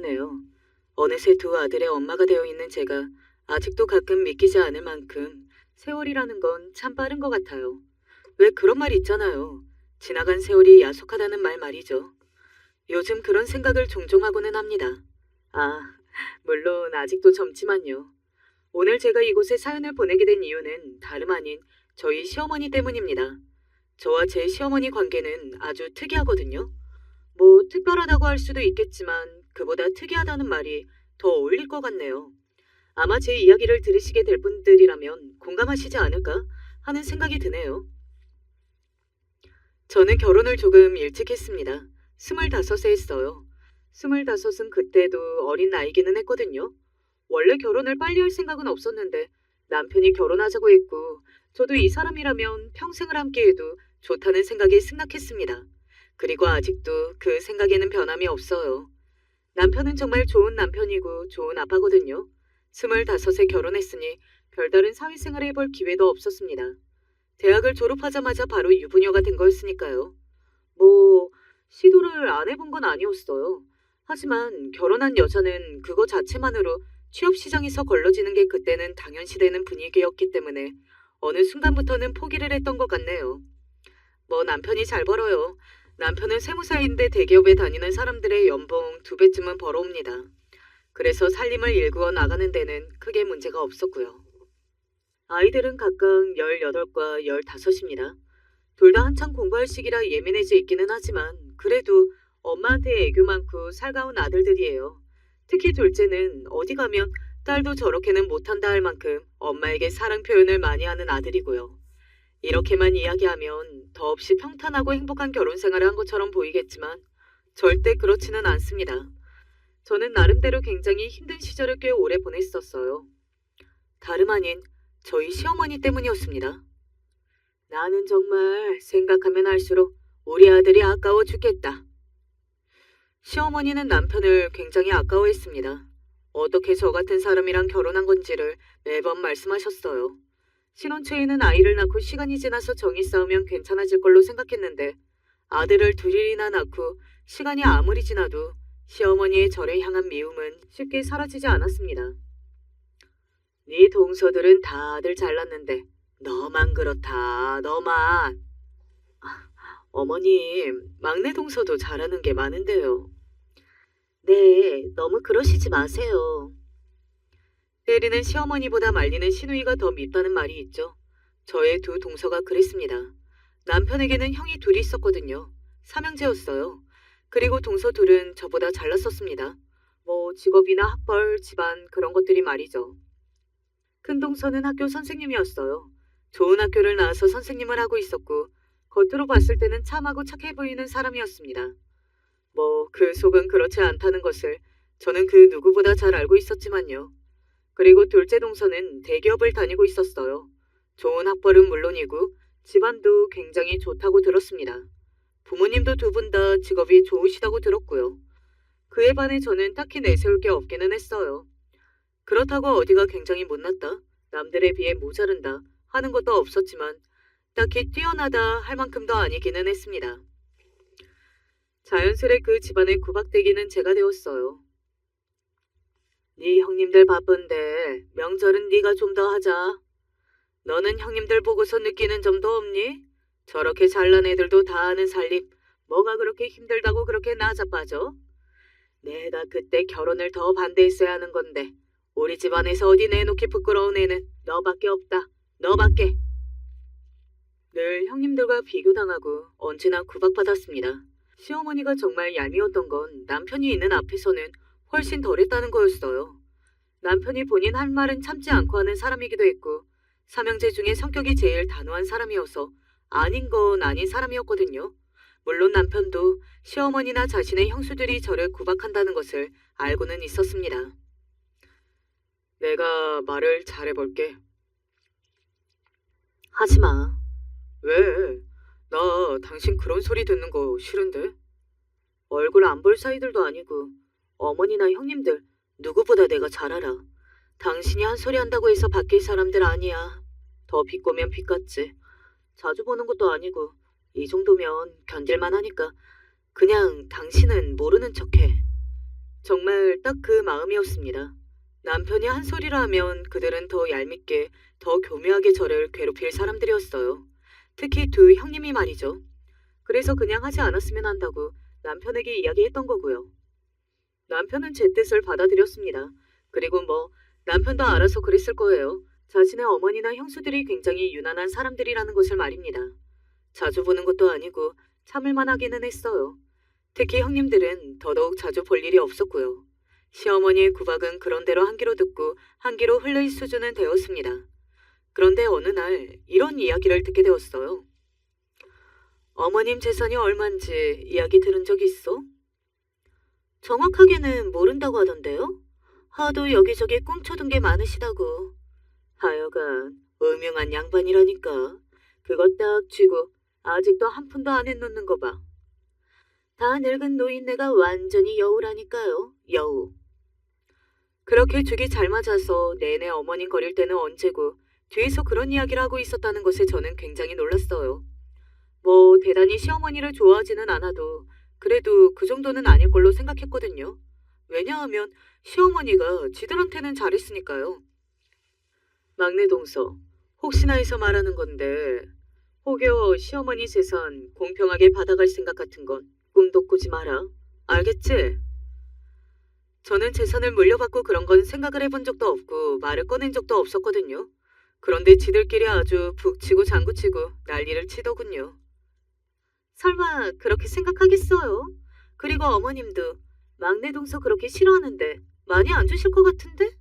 되네요. 어느새 두 아들의 엄마가 되어 있는 제가 아직도 가끔 믿기지 않을 만큼 세월이라는 건 참 빠른 것 같아요. 왜 그런 말 있잖아요. 지나간 세월이 야속하다는 말 말이죠. 요즘 그런 생각을 종종 하고는 합니다. 아, 물론 아직도 젊지만요. 오늘 제가 이곳에 사연을 보내게 된 이유는 다름 아닌 저희 시어머니 때문입니다. 저와 제 시어머니 관계는 아주 특이하거든요. 뭐 특별하다고 할 수도 있겠지만 그보다 특이하다는 말이 더 어울릴 것 같네요. 아마 제 이야기를 들으시게 될 분들이라면 공감하시지 않을까 하는 생각이 드네요. 저는 결혼을 조금 일찍 했습니다. 25세 했어요. 25은 그때도 어린 나이기는 했거든요. 원래 결혼을 빨리 할 생각은 없었는데 남편이 결혼하자고 했고 저도 이 사람이라면 평생을 함께해도 좋다는 생각에 승낙했습니다. 그리고 아직도 그 생각에는 변함이 없어요. 남편은 정말 좋은 남편이고 좋은 아빠거든요. 25에 결혼했으니 별다른 사회생활을 해볼 기회도 없었습니다. 대학을 졸업하자마자 바로 유부녀가 된 거였으니까요. 뭐 시도를 안 해본 건 아니었어요. 하지만 결혼한 여자는 그거 자체만으로 취업 시장에서 걸러지는 게 그때는 당연시되는 분위기였기 때문에 어느 순간부터는 포기를 했던 것 같네요. 뭐 남편이 잘 벌어요. 남편은 세무사인데 대기업에 다니는 사람들의 연봉 2배쯤은 벌어옵니다. 그래서 살림을 일구어 나가는 데는 크게 문제가 없었고요. 아이들은 각각 18과 15입니다. 둘 다 한창 공부할 시기라 예민해져 있기는 하지만 그래도 엄마한테 애교 많고 살가운 아들들이에요. 특히 둘째는 어디 가면 딸도 저렇게는 못한다 할 만큼 엄마에게 사랑 표현을 많이 하는 아들이고요. 이렇게만 이야기하면 더없이 평탄하고 행복한 결혼 생활을 한 것처럼 보이겠지만 절대 그렇지는 않습니다. 저는 나름대로 굉장히 힘든 시절을 꽤 오래 보냈었어요. 다름 아닌 저희 시어머니 때문이었습니다. 나는 정말 생각하면 할수록 우리 아들이 아까워 죽겠다. 시어머니는 남편을 굉장히 아까워했습니다. 어떻게 저 같은 사람이랑 결혼한 건지를 매번 말씀하셨어요. 신혼 초에는 아이를 낳고 시간이 지나서 정이 쌓으면 괜찮아질 걸로 생각했는데 아들을 둘이나 낳고 시간이 아무리 지나도 시어머니의 저를 향한 미움은 쉽게 사라지지 않았습니다. 네 동서들은 다들 잘났는데 너만 그렇다, 너만. 어머님, 막내 동서도 잘하는 게 많은데요. 네, 너무 그러시지 마세요. 때리는 시어머니보다 말리는 시누이가 더 밉다는 말이 있죠. 저의 두 동서가 그랬습니다. 남편에게는 형이 둘이 있었거든요. 삼형제였어요. 그리고 동서 둘은 저보다 잘났었습니다. 뭐 직업이나 학벌, 집안 그런 것들이 말이죠. 큰 동서는 학교 선생님이었어요. 좋은 학교를 나와서 선생님을 하고 있었고 겉으로 봤을 때는 참하고 착해 보이는 사람이었습니다. 뭐 그 속은 그렇지 않다는 것을 저는 그 누구보다 잘 알고 있었지만요. 그리고 둘째 동서는 대기업을 다니고 있었어요. 좋은 학벌은 물론이고 집안도 굉장히 좋다고 들었습니다. 부모님도 두 분 다 직업이 좋으시다고 들었고요. 그에 반해 저는 딱히 내세울 게 없기는 했어요. 그렇다고 어디가 굉장히 못났다, 남들에 비해 모자른다 하는 것도 없었지만 딱히 뛰어나다 할 만큼도 아니기는 했습니다. 자연스레 그 집안의 구박대기는 제가 되었어요. 네 형님들 바쁜데 명절은 네가 좀 더 하자. 너는 형님들 보고서 느끼는 점도 없니? 저렇게 잘난 애들도 다 하는 살림 뭐가 그렇게 힘들다고 그렇게 나자빠져? 내가 그때 결혼을 더 반대했어야 하는 건데 우리 집안에서 어디 내놓기 부끄러운 애는 너밖에 없다. 너밖에. 늘 형님들과 비교당하고 언제나 구박받았습니다. 시어머니가 정말 얄미웠던 건 남편이 있는 앞에서는 훨씬 덜했다는 거였어요. 남편이 본인 할 말은 참지 않고 하는 사람이기도 했고 삼형제 중에 성격이 제일 단호한 사람이어서 아닌 건 아닌 사람이었거든요. 물론 남편도 시어머니나 자신의 형수들이 저를 구박한다는 것을 알고는 있었습니다. 내가 말을 잘해볼게. 하지마. 왜? 나 당신 그런 소리 듣는 거 싫은데? 얼굴 안 볼 사이들도 아니고 어머니나 형님들 누구보다 내가 잘 알아. 당신이 한 소리 한다고 해서 바뀔 사람들 아니야. 더 비꼬면 비같지. 자주 보는 것도 아니고 이 정도면 견딜만 하니까 그냥 당신은 모르는 척해. 정말 딱 그 마음이었습니다. 남편이 한 소리를 하면 그들은 더 얄밉게, 더 교묘하게 저를 괴롭힐 사람들이었어요. 특히 두 형님이 말이죠. 그래서 그냥 하지 않았으면 한다고 남편에게 이야기했던 거고요. 남편은 제 뜻을 받아들였습니다. 그리고 뭐 남편도 알아서 그랬을 거예요. 자신의 어머니나 형수들이 굉장히 유난한 사람들이라는 것을 말입니다. 자주 보는 것도 아니고 참을만 하기는 했어요. 특히 형님들은 더더욱 자주 볼 일이 없었고요. 시어머니의 구박은 그런대로 한 귀로 듣고 한 귀로 흘릴 수준은 되었습니다. 그런데 어느 날 이런 이야기를 듣게 되었어요. 어머님 재산이 얼만지 이야기 들은 적 있어? 정확하게는 모른다고 하던데요. 하도 여기저기 꽁쳐둔 게 많으시다고. 하여간 음흉한 양반이라니까. 그거 딱 쥐고 아직도 한 푼도 안 해놓는 거 봐. 다 늙은 노인네가 완전히 여우라니까요. 여우. 그렇게 죽이 잘 맞아서 내내 어머님 거릴 때는 언제고 뒤에서 그런 이야기를 하고 있었다는 것에 저는 굉장히 놀랐어요. 뭐 대단히 시어머니를 좋아하지는 않아도 그래도 그 정도는 아닐 걸로 생각했거든요. 왜냐하면 시어머니가 지들한테는 잘했으니까요. 막내 동서, 혹시나 해서 말하는 건데 혹여 시어머니 재산 공평하게 받아갈 생각 같은 건 꿈도 꾸지 마라. 알겠지? 저는 재산을 물려받고 그런 건 생각을 해본 적도 없고 말을 꺼낸 적도 없었거든요. 그런데 지들끼리 아주 북치고 장구치고 난리를 치더군요. 설마 그렇게 생각하겠어요? 그리고 어머님도 막내 동서 그렇게 싫어하는데 많이 안 주실 것 같은데?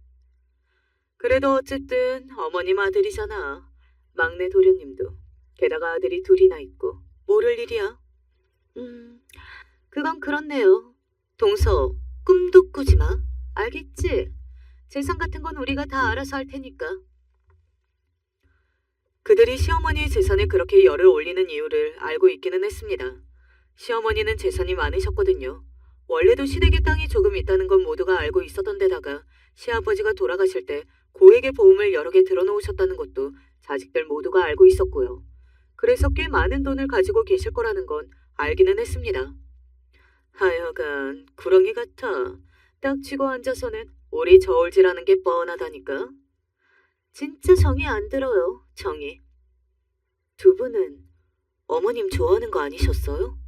그래도 어쨌든 어머님 아들이잖아. 막내 도련님도. 게다가 아들이 둘이나 있고 모를 일이야. 그건 그렇네요. 동서, 꿈도 꾸지 마. 알겠지? 재산 같은 건 우리가 다 알아서 할 테니까. 그들이 시어머니의 재산에 그렇게 열을 올리는 이유를 알고 있기는 했습니다. 시어머니는 재산이 많으셨거든요. 원래도 시댁에 땅이 조금 있다는 건 모두가 알고 있었던 데다가 시아버지가 돌아가실 때 고액의 보험을 여러 개 들어놓으셨다는 것도 자식들 모두가 알고 있었고요. 그래서 꽤 많은 돈을 가지고 계실 거라는 건 알기는 했습니다. 하여간 구렁이 같아. 딱 쥐고 앉아서는 오리 저울질하는 게 뻔하다니까. 진짜 정이 안 들어요. 정이. 두 분은 어머님 좋아하는 거 아니셨어요?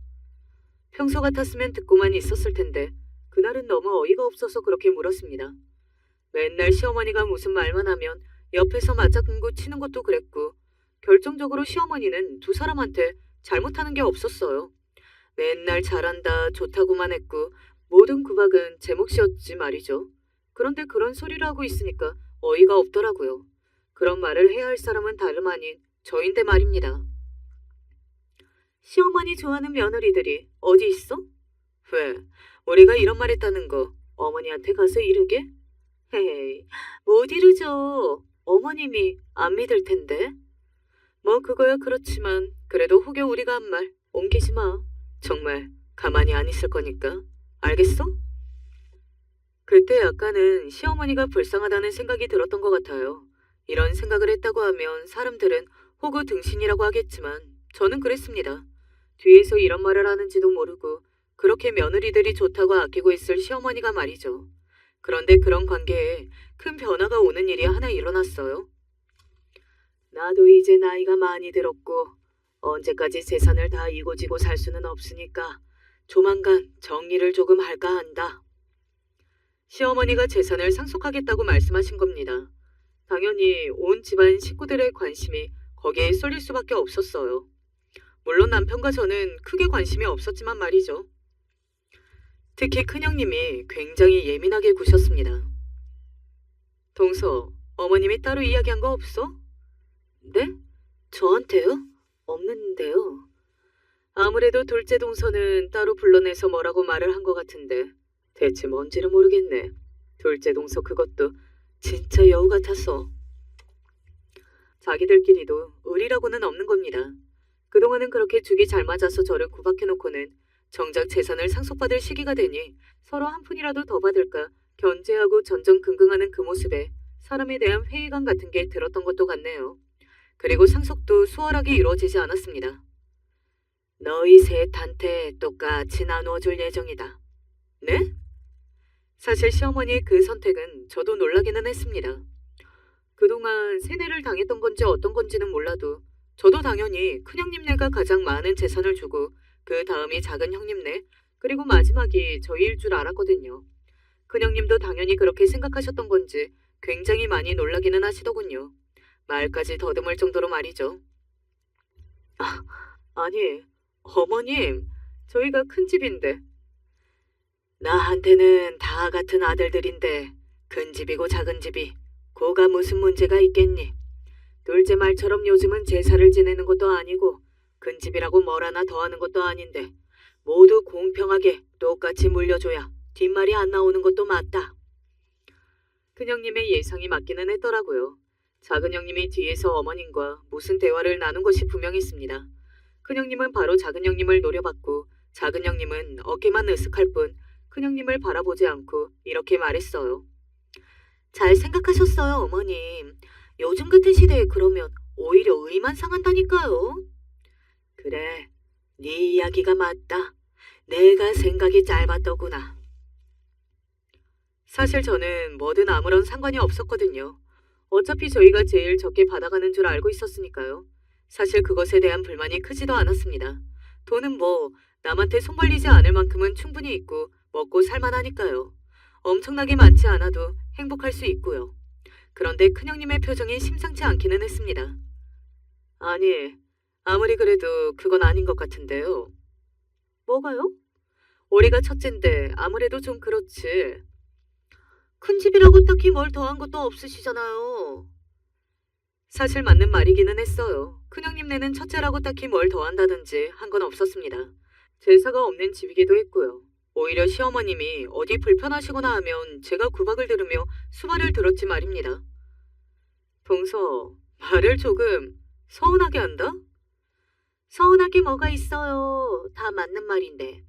평소 같았으면 듣고만 있었을 텐데 그날은 너무 어이가 없어서 그렇게 물었습니다. 맨날 시어머니가 무슨 말만 하면 옆에서 맞장구 치는 것도 그랬고 결정적으로 시어머니는 두 사람한테 잘못하는 게 없었어요. 맨날 잘한다 좋다고만 했고 모든 구박은 제 몫이었지 말이죠. 그런데 그런 소리를 하고 있으니까 어이가 없더라고요. 그런 말을 해야 할 사람은 다름 아닌 저인데 말입니다. 시어머니 좋아하는 며느리들이 어디 있어? 왜? 우리가 이런 말 했다는 거 어머니한테 가서 이르게? 헤헤이, 못 이르죠. 어머님이 안 믿을 텐데. 뭐 그거야 그렇지만 그래도 혹여 우리가 한 말 옮기지 마. 정말 가만히 안 있을 거니까. 알겠어? 그때 약간은 시어머니가 불쌍하다는 생각이 들었던 것 같아요. 이런 생각을 했다고 하면 사람들은 호구 등신이라고 하겠지만 저는 그랬습니다. 뒤에서 이런 말을 하는지도 모르고 그렇게 며느리들이 좋다고 아끼고 있을 시어머니가 말이죠. 그런데 그런 관계에 큰 변화가 오는 일이 하나 일어났어요. 나도 이제 나이가 많이 들었고 언제까지 재산을 다 이고지고 살 수는 없으니까 조만간 정리를 조금 할까 한다. 시어머니가 재산을 상속하겠다고 말씀하신 겁니다. 당연히 온 집안 식구들의 관심이 거기에 쏠릴 수밖에 없었어요. 물론 남편과 저는 크게 관심이 없었지만 말이죠. 특히 큰형님이 굉장히 예민하게 구셨습니다. 동서, 어머님이 따로 이야기한 거 없어? 네? 저한테요? 없는데요. 아무래도 둘째 동서는 따로 불러내서 뭐라고 말을 한 것 같은데 대체 뭔지를 모르겠네. 둘째 동서 그것도 진짜 여우 같아서. 자기들끼리도 의리라고는 없는 겁니다. 그동안은 그렇게 죽이 잘 맞아서 저를 구박해놓고는 정작 재산을 상속받을 시기가 되니 서로 한 푼이라도 더 받을까 견제하고 전전긍긍하는 그 모습에 사람에 대한 회의감 같은 게 들었던 것도 같네요. 그리고 상속도 수월하게 이루어지지 않았습니다. 너희 셋한테 똑같이 나누어줄 예정이다. 네? 사실 시어머니의 그 선택은 저도 놀라기는 했습니다. 그동안 세뇌를 당했던 건지 어떤 건지는 몰라도 저도 당연히 큰형님네가 가장 많은 재산을 주고 그 다음이 작은 형님네 그리고 마지막이 저희일 줄 알았거든요. 큰형님도 당연히 그렇게 생각하셨던 건지 굉장히 많이 놀라기는 하시더군요. 말까지 더듬을 정도로 말이죠. 아, 아니, 어머님, 저희가 큰 집인데. 나한테는 다 같은 아들들인데 큰 집이고 작은 집이 고가 무슨 문제가 있겠니? 둘째 말처럼 요즘은 제사를 지내는 것도 아니고 큰 집이라고 뭘 하나 더하는 것도 아닌데 모두 공평하게 똑같이 물려줘야 뒷말이 안 나오는 것도 맞다. 큰형님의 예상이 맞기는 했더라고요. 작은 형님이 뒤에서 어머님과 무슨 대화를 나눈 것이 분명했습니다. 큰형님은 바로 작은 형님을 노려봤고 작은 형님은 어깨만 으쓱할 뿐 큰형님을 바라보지 않고 이렇게 말했어요. 잘 생각하셨어요, 어머님. 요즘 같은 시대에 그러면 오히려 의만 상한다니까요. 그래, 네 이야기가 맞다. 내가 생각이 짧았더구나. 사실 저는 뭐든 아무런 상관이 없었거든요. 어차피 저희가 제일 적게 받아가는 줄 알고 있었으니까요. 사실 그것에 대한 불만이 크지도 않았습니다. 돈은 뭐 남한테 손 벌리지 않을 만큼은 충분히 있고 먹고 살만하니까요. 엄청나게 많지 않아도 행복할 수 있고요. 그런데 큰형님의 표정이 심상치 않기는 했습니다. 아니, 아무리 그래도 그건 아닌 것 같은데요. 뭐가요? 우리가 첫째인데 아무래도 좀 그렇지. 큰 집이라고 딱히 뭘 더한 것도 없으시잖아요. 사실 맞는 말이기는 했어요. 큰형님네는 첫째라고 딱히 뭘 더한다든지 한 건 없었습니다. 제사가 없는 집이기도 했고요. 오히려 시어머님이 어디 불편하시거나 하면 제가 구박을 들으며 수발을 들었지 말입니다. 동서, 말을 조금 서운하게 한다? 서운하게 뭐가 있어요. 다 맞는 말인데.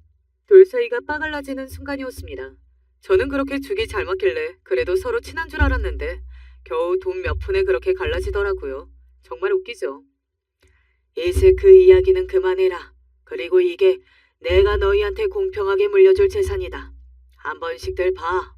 둘 사이가 빠갈라지는 순간이었습니다. 저는 그렇게 죽이 잘 맞길래 그래도 서로 친한 줄 알았는데 겨우 돈 몇 푼에 그렇게 갈라지더라고요. 정말 웃기죠. 이제 그 이야기는 그만해라. 그리고 이게 내가 너희한테 공평하게 물려줄 재산이다. 한 번씩들 봐.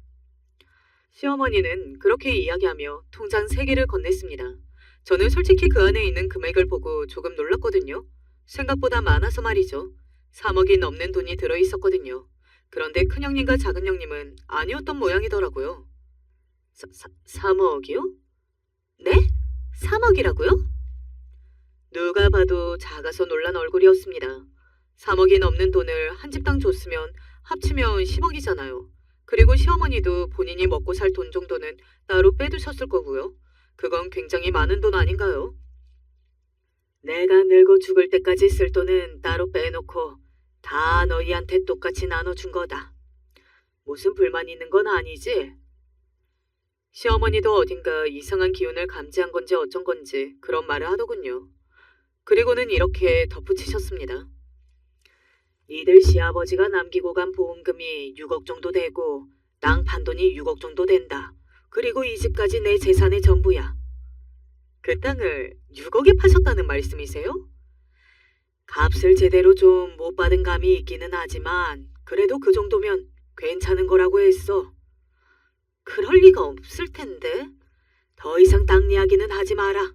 시어머니는 그렇게 이야기하며 통장 3개를 건넸습니다. 저는 솔직히 그 안에 있는 금액을 보고 조금 놀랐거든요. 생각보다 많아서 말이죠. 3억이 넘는 돈이 들어있었거든요. 그런데 큰형님과 작은형님은 아니었던 모양이더라고요. 3억이요? 네? 3억이라고요? 누가 봐도 작아서 놀란 얼굴이었습니다. 3억이 넘는 돈을 한 집당 줬으면 합치면 10억이잖아요. 그리고 시어머니도 본인이 먹고 살 돈 정도는 따로 빼두셨을 거고요. 그건 굉장히 많은 돈 아닌가요? 내가 늙어 죽을 때까지 쓸 돈은 따로 빼놓고 다 너희한테 똑같이 나눠준 거다. 무슨 불만 있는 건 아니지? 시어머니도 어딘가 이상한 기운을 감지한 건지 어쩐 건지 그런 말을 하더군요. 그리고는 이렇게 덧붙이셨습니다. 니들 시아버지가 남기고 간 보험금이 6억 정도 되고 땅 판돈이 6억 정도 된다. 그리고 이 집까지 내 재산의 전부야. 그 땅을 6억에 파셨다는 말씀이세요? 값을 제대로 좀 못 받은 감이 있기는 하지만 그래도 그 정도면 괜찮은 거라고 했어. 그럴 리가 없을 텐데. 더 이상 땅 이야기는 하지 마라.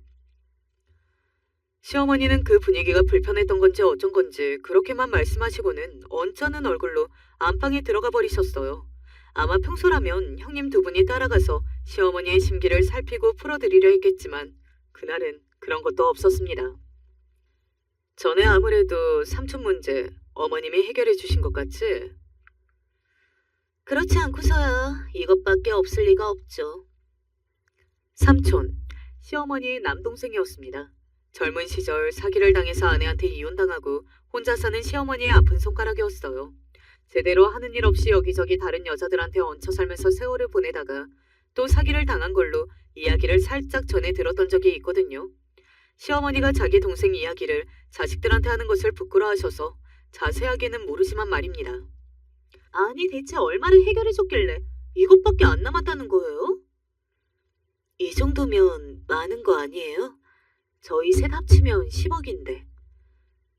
시어머니는 그 분위기가 불편했던 건지 어쩐 건지 그렇게만 말씀하시고는 언짢은 얼굴로 안방에 들어가 버리셨어요. 아마 평소라면 형님 두 분이 따라가서 시어머니의 심기를 살피고 풀어드리려 했겠지만 그날은 그런 것도 없었습니다. 전에 아무래도 삼촌 문제 어머님이 해결해 주신 것 같지? 그렇지 않고서야 이것밖에 없을 리가 없죠. 삼촌, 시어머니의 남동생이었습니다. 젊은 시절 사기를 당해서 아내한테 이혼당하고 혼자 사는 시어머니의 아픈 손가락이었어요. 제대로 하는 일 없이 여기저기 다른 여자들한테 얹혀 살면서 세월을 보내다가 또 사기를 당한 걸로 이야기를 살짝 전해 들었던 적이 있거든요. 시어머니가 자기 동생 이야기를 자식들한테 하는 것을 부끄러워하셔서 자세하게는 모르지만 말입니다. 아니 대체 얼마를 해결해줬길래 이것밖에 안 남았다는 거예요? 이 정도면 많은 거 아니에요? 저희 셋 합치면 10억인데.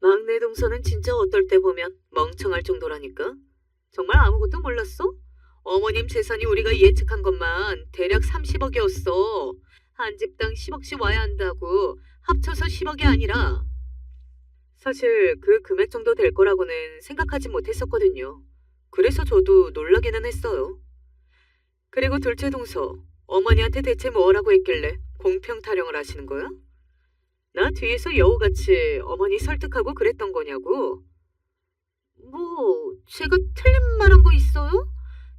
막내 동서는 진짜 어떨 때 보면 멍청할 정도라니까. 정말 아무것도 몰랐어? 어머님 재산이 우리가 예측한 것만 대략 30억이었어. 한 집당 10억씩 와야 한다고 합쳐서 10억이 아니라. 사실 그 금액 정도 될 거라고는 생각하지 못했었거든요. 그래서 저도 놀라기는 했어요. 그리고 둘째 동서, 어머니한테 대체 뭐라고 했길래 공평 타령을 하시는 거야? 나 뒤에서 여우같이 어머니 설득하고 그랬던 거냐고? 뭐, 제가 틀린 말 한 거 있어요?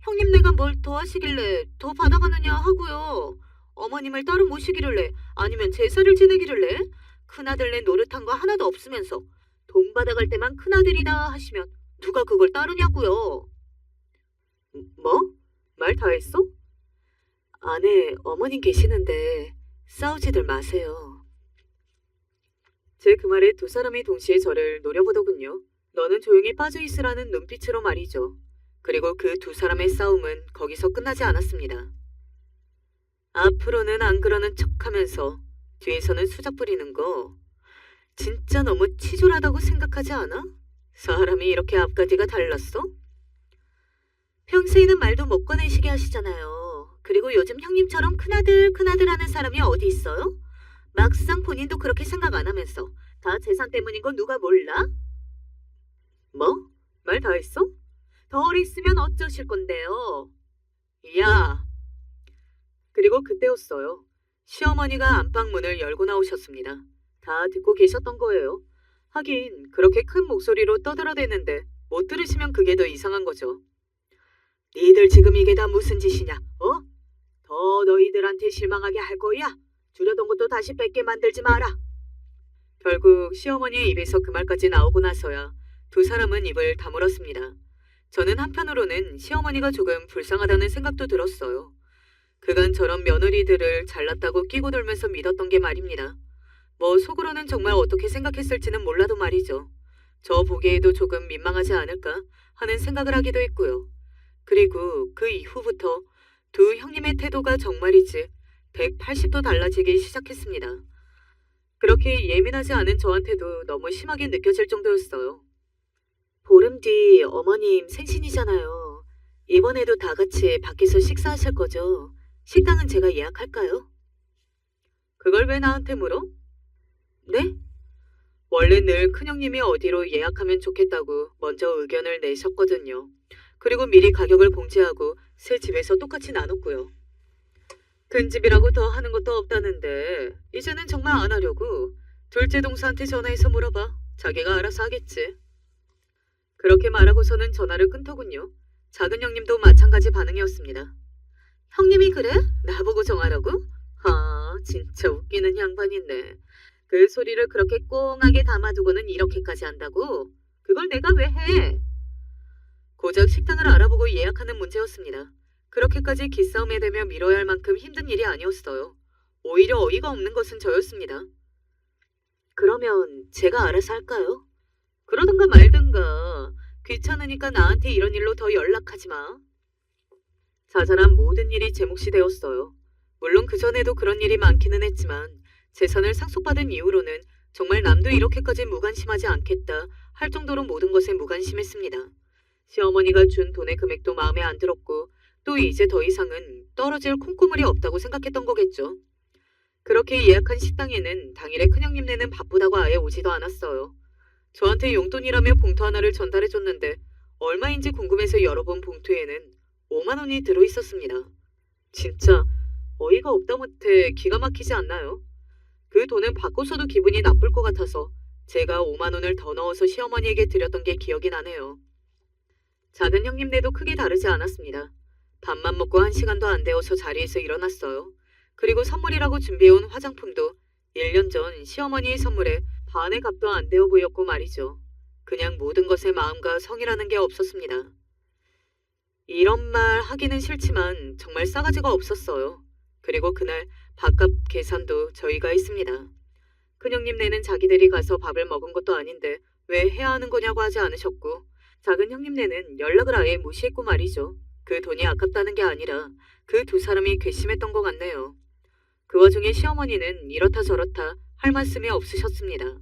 형님네가 뭘 더 하시길래 더 받아가느냐 하고요. 어머님을 따로 모시기를래 아니면 제사를 지내기를래 큰아들네 노릇한 거 하나도 없으면서 돈 받아갈 때만 큰아들이다 하시면 누가 그걸 따르냐고요. 뭐? 말 다 했어? 안에 어머님 계시는데 싸우지들 마세요. 제 그 말에 두 사람이 동시에 저를 노려보더군요. 너는 조용히 빠져있으라는 눈빛으로 말이죠. 그리고 그 두 사람의 싸움은 거기서 끝나지 않았습니다. 앞으로는 안 그러는 척하면서 뒤에서는 수작 부리는 거 진짜 너무 치졸하다고 생각하지 않아? 사람이 이렇게 앞가지가 달랐어? 평소에는 말도 못 꺼내시게 하시잖아요. 그리고 요즘 형님처럼 큰아들 하는 사람이 어디 있어요? 막상 본인도 그렇게 생각 안 하면서 다 재산 때문인 거 누가 몰라? 뭐? 말 다 했어? 덜 있으면 어쩌실 건데요? 야! 그리고 그때였어요. 시어머니가 안방문을 열고 나오셨습니다. 다 듣고 계셨던 거예요. 하긴 그렇게 큰 목소리로 떠들어대는데 못 들으시면 그게 더 이상한 거죠. 니들 지금 이게 다 무슨 짓이냐? 어? 더 너희들한테 실망하게 할 거야? 주려던 것도 다시 뺏게 만들지 마라. 결국 시어머니의 입에서 그 말까지 나오고 나서야 두 사람은 입을 다물었습니다. 저는 한편으로는 시어머니가 조금 불쌍하다는 생각도 들었어요. 그간 저런 며느리들을 잘났다고 끼고 돌면서 믿었던 게 말입니다. 뭐 속으로는 정말 어떻게 생각했을지는 몰라도 말이죠. 저 보기에도 조금 민망하지 않을까 하는 생각을 하기도 했고요. 그리고 그 이후부터 두 형님의 태도가 정말이지 180도 달라지기 시작했습니다. 그렇게 예민하지 않은 저한테도 너무 심하게 느껴질 정도였어요. 보름 뒤 어머님 생신이잖아요. 이번에도 다 같이 밖에서 식사하실 거죠? 식당은 제가 예약할까요? 그걸 왜 나한테 물어? 네? 원래 늘 큰형님이 어디로 예약하면 좋겠다고 먼저 의견을 내셨거든요. 그리고 미리 가격을 공지하고 새 집에서 똑같이 나눴고요. 큰 집이라고 더 하는 것도 없다는데 이제는 정말 안 하려고. 둘째 동서한테 전화해서 물어봐. 자기가 알아서 하겠지. 그렇게 말하고서는 전화를 끊더군요. 작은 형님도 마찬가지 반응이었습니다. 형님이 그래? 나보고 정하라고? 아, 진짜 웃기는 양반이네. 그 소리를 그렇게 꽁하게 담아두고는 이렇게까지 한다고? 그걸 내가 왜 해? 고작 식당을 알아보고 예약하는 문제였습니다. 그렇게까지 기싸움에 대며 미뤄야 할 만큼 힘든 일이 아니었어요. 오히려 어이가 없는 것은 저였습니다. 그러면 제가 알아서 할까요? 그러든가 말든가. 귀찮으니까 나한테 이런 일로 더 연락하지 마. 자잘한 모든 일이 제 몫이 되었어요. 물론 그전에도 그런 일이 많기는 했지만 재산을 상속받은 이후로는 정말 남도 이렇게까지 무관심하지 않겠다 할 정도로 모든 것에 무관심했습니다. 시어머니가 준 돈의 금액도 마음에 안 들었고 또 이제 더 이상은 떨어질 콩고물이 없다고 생각했던 거겠죠. 그렇게 예약한 식당에는 당일에 큰형님네는 바쁘다고 아예 오지도 않았어요. 저한테 용돈이라며 봉투 하나를 전달해줬는데 얼마인지 궁금해서 열어본 봉투에는 5만 원이 들어있었습니다. 진짜 어이가 없다 못해 기가 막히지 않나요? 그 돈은 바꿔서도 기분이 나쁠 것 같아서 제가 5만 원을 더 넣어서 시어머니에게 드렸던 게 기억이 나네요. 작은 형님네도 크게 다르지 않았습니다. 밥만 먹고 1시간도 안 되어서 자리에서 일어났어요. 그리고 선물이라고 준비해온 화장품도 1년 전 시어머니의 선물에 반의 값도 안 되어 보였고 말이죠. 그냥 모든 것에 마음과 성이라는 게 없었습니다. 이런 말 하기는 싫지만 정말 싸가지가 없었어요. 그리고 그날 밥값 계산도 저희가 했습니다. 큰형님네는 자기들이 가서 밥을 먹은 것도 아닌데 왜 해야 하는 거냐고 하지 않으셨고 작은 형님네는 연락을 아예 무시했고 말이죠. 그 돈이 아깝다는 게 아니라 그 두 사람이 괘씸했던 것 같네요. 그 와중에 시어머니는 이렇다 저렇다 할 말씀이 없으셨습니다.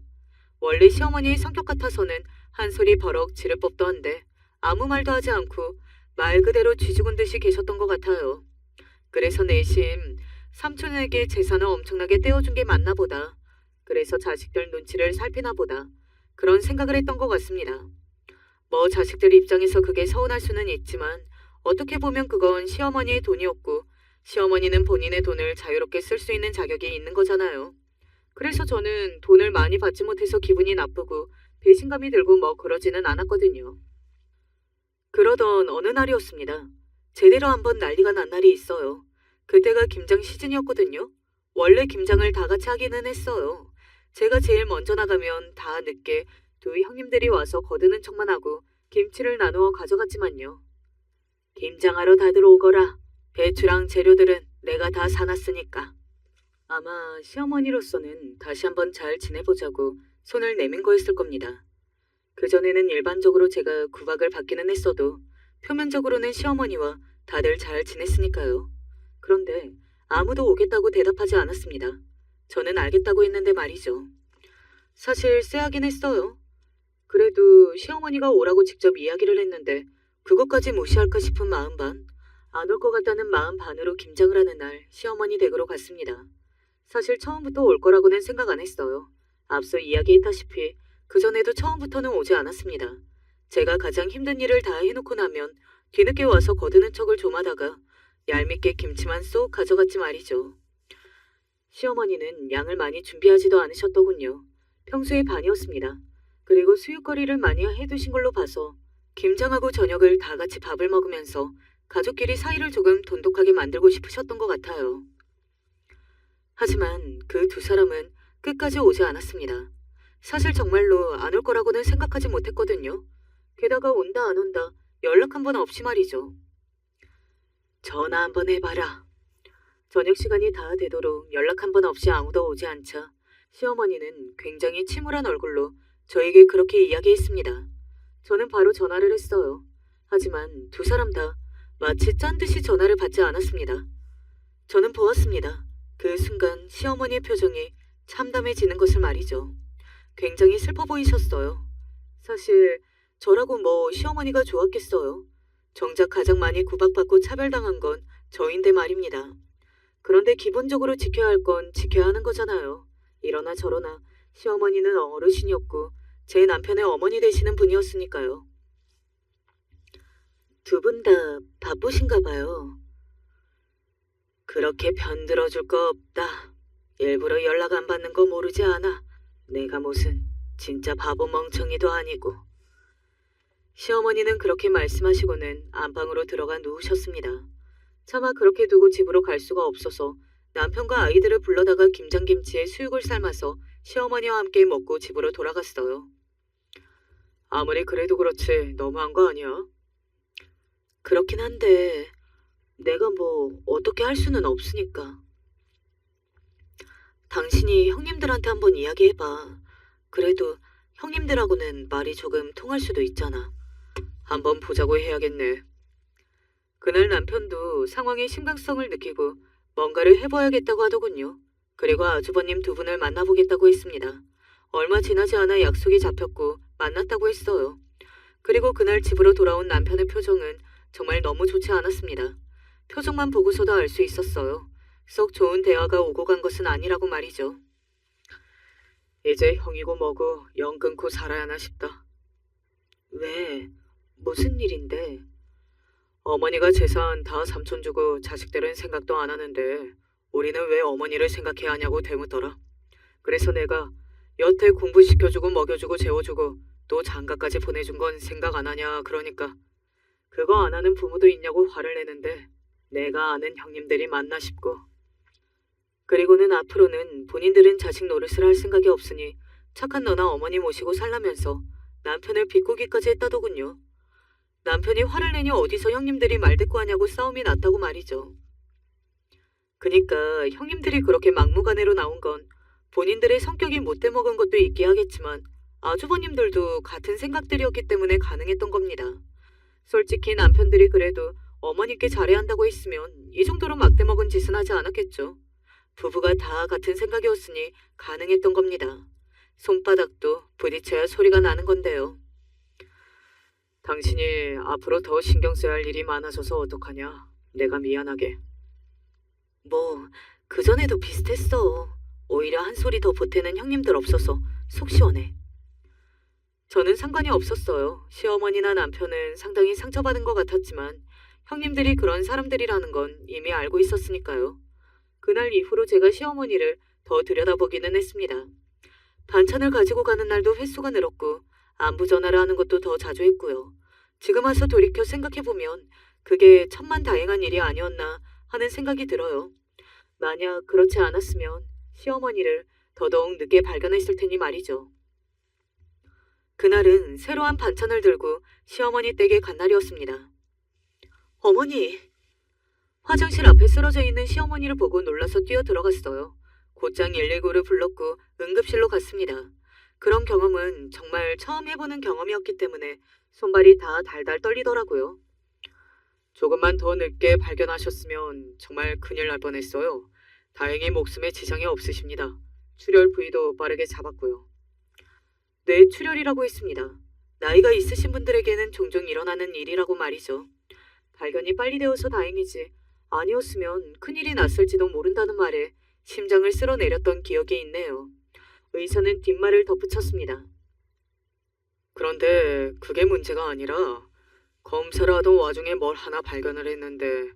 원래 시어머니의 성격 같아서는 한 소리 버럭 지를 법도 한데 아무 말도 하지 않고 말 그대로 쥐죽은 듯이 계셨던 것 같아요. 그래서 내심 삼촌에게 재산을 엄청나게 떼어준 게 맞나 보다. 그래서 자식들 눈치를 살피나 보다. 그런 생각을 했던 것 같습니다. 뭐 자식들 입장에서 그게 서운할 수는 있지만 어떻게 보면 그건 시어머니의 돈이었고 시어머니는 본인의 돈을 자유롭게 쓸 수 있는 자격이 있는 거잖아요. 그래서 저는 돈을 많이 받지 못해서 기분이 나쁘고 배신감이 들고 뭐 그러지는 않았거든요. 그러던 어느 날이었습니다. 제대로 한번 난리가 난 날이 있어요. 그때가 김장 시즌이었거든요. 원래 김장을 다 같이 하기는 했어요. 제가 제일 먼저 나가면 다 늦게 두 형님들이 와서 거드는 척만 하고 김치를 나누어 가져갔지만요. 김장하러 다들 오거라. 배추랑 재료들은 내가 다 사놨으니까. 아마 시어머니로서는 다시 한번 잘 지내보자고 손을 내민 거였을 겁니다. 그전에는 일반적으로 제가 구박을 받기는 했어도 표면적으로는 시어머니와 다들 잘 지냈으니까요. 그런데 아무도 오겠다고 대답하지 않았습니다. 저는 알겠다고 했는데 말이죠. 사실 쎄하긴 했어요. 그래도 시어머니가 오라고 직접 이야기를 했는데 그것까지 무시할까 싶은 마음 반, 안 올 것 같다는 마음 반으로 김장을 하는 날 시어머니 댁으로 갔습니다. 사실 처음부터 올 거라고는 생각 안 했어요. 앞서 이야기했다시피 그전에도 처음부터는 오지 않았습니다. 제가 가장 힘든 일을 다 해놓고 나면 뒤늦게 와서 거드는 척을 좀 하다가 얄밉게 김치만 쏙 가져갔지 말이죠. 시어머니는 양을 많이 준비하지도 않으셨더군요. 평소의 반이었습니다. 그리고 수육거리를 많이 해두신 걸로 봐서 김장하고 저녁을 다 같이 밥을 먹으면서 가족끼리 사이를 조금 돈독하게 만들고 싶으셨던 것 같아요. 하지만 그 두 사람은 끝까지 오지 않았습니다. 사실 정말로 안 올 거라고는 생각하지 못했거든요. 게다가 온다 안 온다 연락 한 번 없이 말이죠. 전화 한번 해봐라. 저녁 시간이 다 되도록 연락 한 번 없이 아무도 오지 않자 시어머니는 굉장히 침울한 얼굴로 저에게 그렇게 이야기했습니다. 저는 바로 전화를 했어요. 하지만 두 사람 다 마치 짠 듯이 전화를 받지 않았습니다. 저는 보았습니다. 그 순간 시어머니의 표정이 참담해지는 것을 말이죠. 굉장히 슬퍼 보이셨어요. 사실 저라고 뭐 시어머니가 좋았겠어요. 정작 가장 많이 구박받고 차별당한 건 저인데 말입니다. 그런데 기본적으로 지켜야 할 건 지켜야 하는 거잖아요. 이러나 저러나 시어머니는 어르신이었고 제 남편의 어머니 되시는 분이었으니까요. 두 분 다 바쁘신가 봐요. 그렇게 편들어줄 거 없다. 일부러 연락 안 받는 거 모르지 않아. 내가 무슨 진짜 바보 멍청이도 아니고. 시어머니는 그렇게 말씀하시고는 안방으로 들어가 누우셨습니다. 차마 그렇게 두고 집으로 갈 수가 없어서 남편과 아이들을 불러다가 김장김치에 수육을 삶아서 시어머니와 함께 먹고 집으로 돌아갔어요. 아무리 그래도 그렇지 너무한 거 아니야? 그렇긴 한데 내가 뭐 어떻게 할 수는 없으니까. 당신이 형님들한테 한번 이야기해봐. 그래도 형님들하고는 말이 조금 통할 수도 있잖아. 한번 보자고 해야겠네. 그날 남편도 상황의 심각성을 느끼고 뭔가를 해봐야겠다고 하더군요. 그리고 아주버님 두 분을 만나보겠다고 했습니다. 얼마 지나지 않아 약속이 잡혔고 만났다고 했어요. 그리고 그날 집으로 돌아온 남편의 표정은 정말 너무 좋지 않았습니다. 표정만 보고서도 알 수 있었어요. 썩 좋은 대화가 오고 간 것은 아니라고 말이죠. 이제 형이고 뭐고 영 끊고 살아야 하나 싶다. 왜? 무슨 일인데? 어머니가 재산 다 삼촌 주고 자식들은 생각도 안 하는데 우리는 왜 어머니를 생각해야 하냐고 대묻더라. 그래서 내가 여태 공부시켜주고 먹여주고 재워주고 또 장가까지 보내준 건 생각 안 하냐 그러니까 그거 안 하는 부모도 있냐고 화를 내는데 내가 아는 형님들이 맞나 싶고. 그리고는 앞으로는 본인들은 자식 노릇을 할 생각이 없으니 착한 너나 어머니 모시고 살라면서 남편을 비꼬기까지 했다더군요. 남편이 화를 내니 어디서 형님들이 말대꾸하냐고 싸움이 났다고 말이죠. 그니까 형님들이 그렇게 막무가내로 나온 건 본인들의 성격이 못돼 먹은 것도 있게 하겠지만 아주버님들도 같은 생각들이었기 때문에 가능했던 겁니다. 솔직히 남편들이 그래도 어머니께 잘해야 한다고 했으면 이 정도로 막대 먹은 짓은 하지 않았겠죠. 부부가 다 같은 생각이었으니 가능했던 겁니다. 손바닥도 부딪혀야 소리가 나는 건데요. 당신이 앞으로 더 신경 써야 할 일이 많아져서 어떡하냐. 내가 미안하게. 뭐 그전에도 비슷했어. 오히려 한 소리 더 보태는 형님들 없어서 속 시원해. 저는 상관이 없었어요. 시어머니나 남편은 상당히 상처받은 것 같았지만 형님들이 그런 사람들이라는 건 이미 알고 있었으니까요. 그날 이후로 제가 시어머니를 더 들여다보기는 했습니다. 반찬을 가지고 가는 날도 횟수가 늘었고 안부 전화를 하는 것도 더 자주 했고요. 지금 와서 돌이켜 생각해보면 그게 천만다행한 일이 아니었나 하는 생각이 들어요. 만약 그렇지 않았으면 시어머니를 더더욱 늦게 발견했을 테니 말이죠. 그날은 새로운 반찬을 들고 시어머니 댁에 간 날이었습니다. 어머니! 화장실 앞에 쓰러져 있는 시어머니를 보고 놀라서 뛰어 들어갔어요. 곧장 119를 불렀고 응급실로 갔습니다. 그런 경험은 정말 처음 해보는 경험이었기 때문에 손발이 다 달달 떨리더라고요. 조금만 더 늦게 발견하셨으면 정말 큰일 날 뻔했어요. 다행히 목숨에 지장이 없으십니다. 출혈 부위도 빠르게 잡았고요. 뇌 출혈이라고 했습니다. 나이가 있으신 분들에게는 종종 일어나는 일이라고 말이죠. 발견이 빨리 되어서 다행이지 아니었으면 큰일이 났을지도 모른다는 말에 심장을 쓸어내렸던 기억이 있네요. 의사는 뒷말을 덧붙였습니다. 그런데 그게 문제가 아니라 검사를 하던 와중에 뭘 하나 발견을 했는데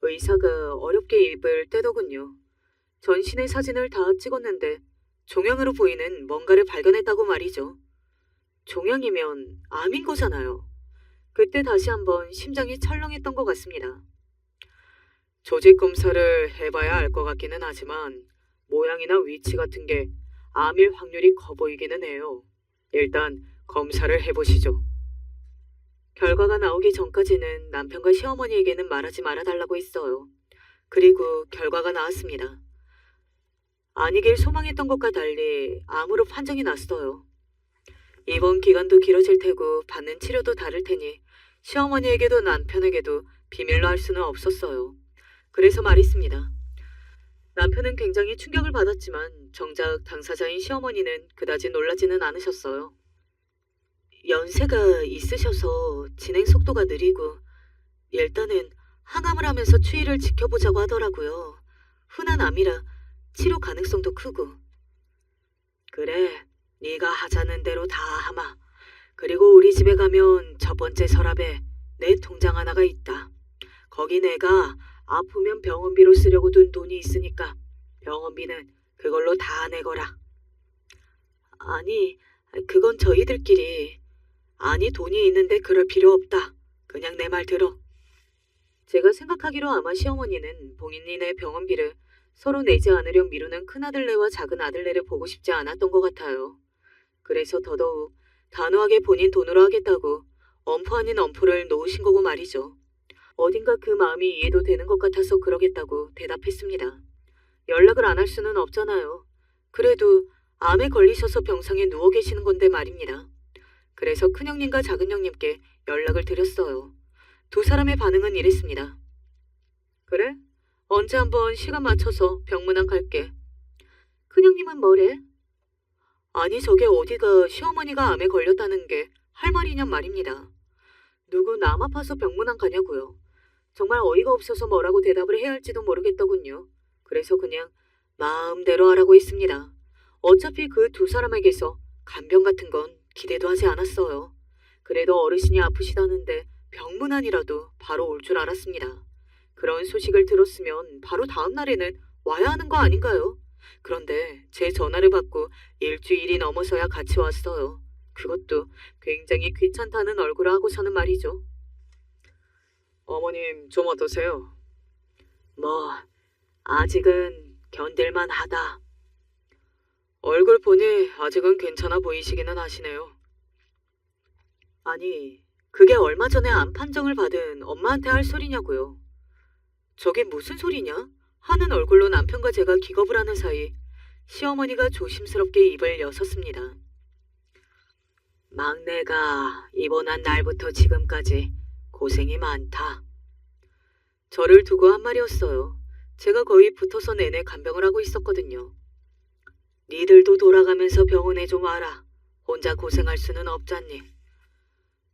의사가 어렵게 입을 떼더군요. 전신의 사진을 다 찍었는데 종양으로 보이는 뭔가를 발견했다고 말이죠. 종양이면 암인 거잖아요. 그때 다시 한번 심장이 철렁했던 것 같습니다. 조직 검사를 해봐야 알 것 같기는 하지만 모양이나 위치 같은 게 암일 확률이 커 보이기는 해요. 일단 검사를 해보시죠. 결과가 나오기 전까지는 남편과 시어머니에게는 말하지 말아달라고 했어요. 그리고 결과가 나왔습니다. 아니길 소망했던 것과 달리 암으로 판정이 났어요. 입원 기간도 길어질 테고 받는 치료도 다를 테니 시어머니에게도 남편에게도 비밀로 할 수는 없었어요. 그래서 말했습니다. 남편은 굉장히 충격을 받았지만 정작 당사자인 시어머니는 그다지 놀라지는 않으셨어요. 연세가 있으셔서 진행 속도가 느리고 일단은 항암을 하면서 추이를 지켜보자고 하더라고요. 흔한 암이라 치료 가능성도 크고. 그래, 네가 하자는 대로 다 하마. 그리고 우리 집에 가면 첫 번째 서랍에 내 통장 하나가 있다. 거기 내가 아프면 병원비로 쓰려고 둔 돈이 있으니까 병원비는 그걸로 다 내거라. 아니, 그건 저희들끼리. 아니, 돈이 있는데 그럴 필요 없다. 그냥 내 말 들어. 제가 생각하기로 아마 시어머니는 본인네 병원비를 서로 내지 않으려 미루는 큰아들네와 작은 아들네를 보고 싶지 않았던 것 같아요. 그래서 더더욱 단호하게 본인 돈으로 하겠다고 엄포 아닌 엄포를 놓으신 거고 말이죠. 어딘가 그 마음이 이해도 되는 것 같아서 그러겠다고 대답했습니다. 연락을 안 할 수는 없잖아요. 그래도 암에 걸리셔서 병상에 누워 계시는 건데 말입니다. 그래서 큰형님과 작은형님께 연락을 드렸어요. 두 사람의 반응은 이랬습니다. 그래? 언제 한번 시간 맞춰서 병문안 갈게. 큰형님은 뭐래? 아니 저게 어디가 시어머니가 암에 걸렸다는 게 할 말이냔 말입니다. 누구 남 아파서 병문안 가냐고요. 정말 어이가 없어서 뭐라고 대답을 해야 할지도 모르겠더군요. 그래서 그냥 마음대로 하라고 했습니다. 어차피 그 두 사람에게서 간병 같은 건 기대도 하지 않았어요. 그래도 어르신이 아프시다는데 병문안이라도 바로 올 줄 알았습니다. 그런 소식을 들었으면 바로 다음 날에는 와야 하는 거 아닌가요? 그런데 제 전화를 받고 일주일이 넘어서야 같이 왔어요. 그것도 굉장히 귀찮다는 얼굴을 하고서는 말이죠. 어머님 좀 어떠세요? 뭐 아직은 견딜만 하다. 얼굴 보니 아직은 괜찮아 보이시기는 하시네요. 아니 그게 얼마 전에 암 판정을 받은 엄마한테 할 소리냐고요. 저게 무슨 소리냐? 하는 얼굴로 남편과 제가 기겁을 하는 사이 시어머니가 조심스럽게 입을 여섰습니다. 막내가 입원한 날부터 지금까지 고생이 많다. 저를 두고 한 말이었어요. 제가 거의 붙어서 내내 간병을 하고 있었거든요. 니들도 돌아가면서 병원에 좀 와라. 혼자 고생할 수는 없잖니.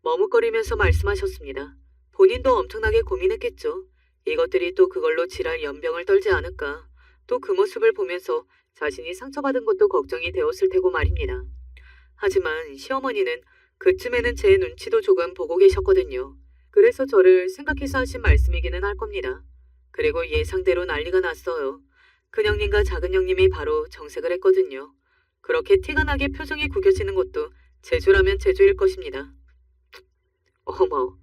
머뭇거리면서 말씀하셨습니다. 본인도 엄청나게 고민했겠죠. 이것들이 또 그걸로 지랄 연병을 떨지 않을까. 또 그 모습을 보면서 자신이 상처받은 것도 걱정이 되었을 테고 말입니다. 하지만 시어머니는 그쯤에는 제 눈치도 조금 보고 계셨거든요. 그래서 저를 생각해서 하신 말씀이기는 할 겁니다. 그리고 예상대로 난리가 났어요. 큰형님과 작은형님이 바로 정색을 했거든요. 그렇게 티가 나게 표정이 구겨지는 것도 제주라면 제주일 것입니다. 어머,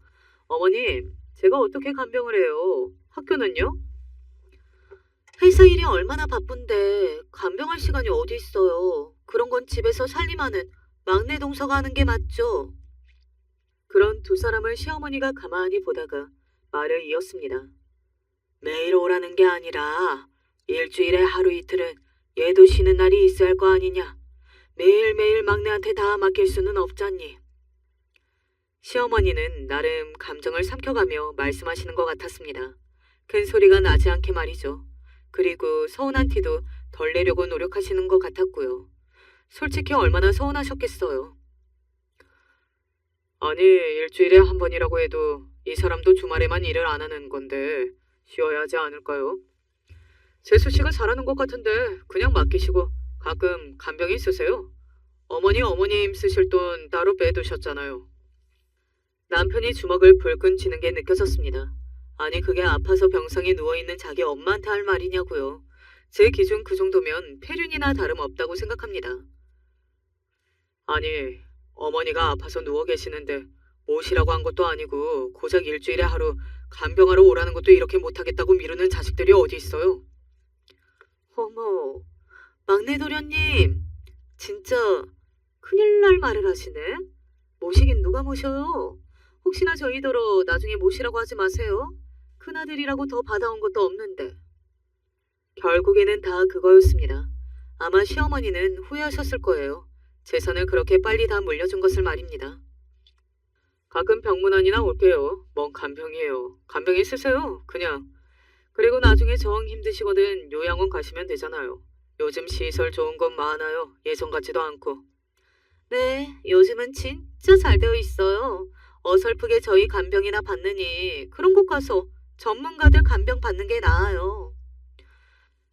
어머님, 제가 어떻게 간병을 해요? 학교는요? 회사 일이 얼마나 바쁜데 간병할 시간이 어디 있어요. 그런 건 집에서 살림하는 막내 동서가 하는 게 맞죠? 그런 두 사람을 시어머니가 가만히 보다가 말을 이었습니다. 매일 오라는 게 아니라 일주일에 하루 이틀은 얘도 쉬는 날이 있어야 할 거 아니냐. 매일매일 막내한테 다 맡길 수는 없잖니. 시어머니는 나름 감정을 삼켜가며 말씀하시는 것 같았습니다. 큰 소리가 나지 않게 말이죠. 그리고 서운한 티도 덜 내려고 노력하시는 것 같았고요. 솔직히 얼마나 서운하셨겠어요. 아니, 일주일에 한 번이라고 해도 이 사람도 주말에만 일을 안 하는 건데 쉬어야 하지 않을까요? 재수 씨가 잘하는 것 같은데 그냥 맡기시고 가끔 간병이 있으세요? 어머님 쓰실 돈 따로 빼두셨잖아요. 남편이 주먹을 불끈 쥐는 게 느껴졌습니다. 아니 그게 아파서 병상에 누워있는 자기 엄마한테 할 말이냐고요. 제 기준 그 정도면 폐륜이나 다름없다고 생각합니다. 아니 어머니가 아파서 누워 계시는데 모시라고 한 것도 아니고 고작 일주일에 하루 간병하러 오라는 것도 이렇게 못하겠다고 미루는 자식들이 어디 있어요? 어머, 막내 도련님, 진짜 큰일 날 말을 하시네? 모시긴 누가 모셔요? 혹시나 저희더러 나중에 모시라고 하지 마세요. 큰아들이라고 더 받아온 것도 없는데. 결국에는 다 그거였습니다. 아마 시어머니는 후회하셨을 거예요. 재산을 그렇게 빨리 다 물려준 것을 말입니다. 가끔 병문안이나 올게요. 뭔 간병이에요. 간병 있으세요? 그냥. 그리고 나중에 정 힘드시거든 요양원 가시면 되잖아요. 요즘 시설 좋은 건 많아요. 예전 같지도 않고. 네, 요즘은 진짜 잘 되어 있어요. 어설프게 저희 간병이나 받느니 그런 곳 가서 전문가들 간병 받는 게 나아요.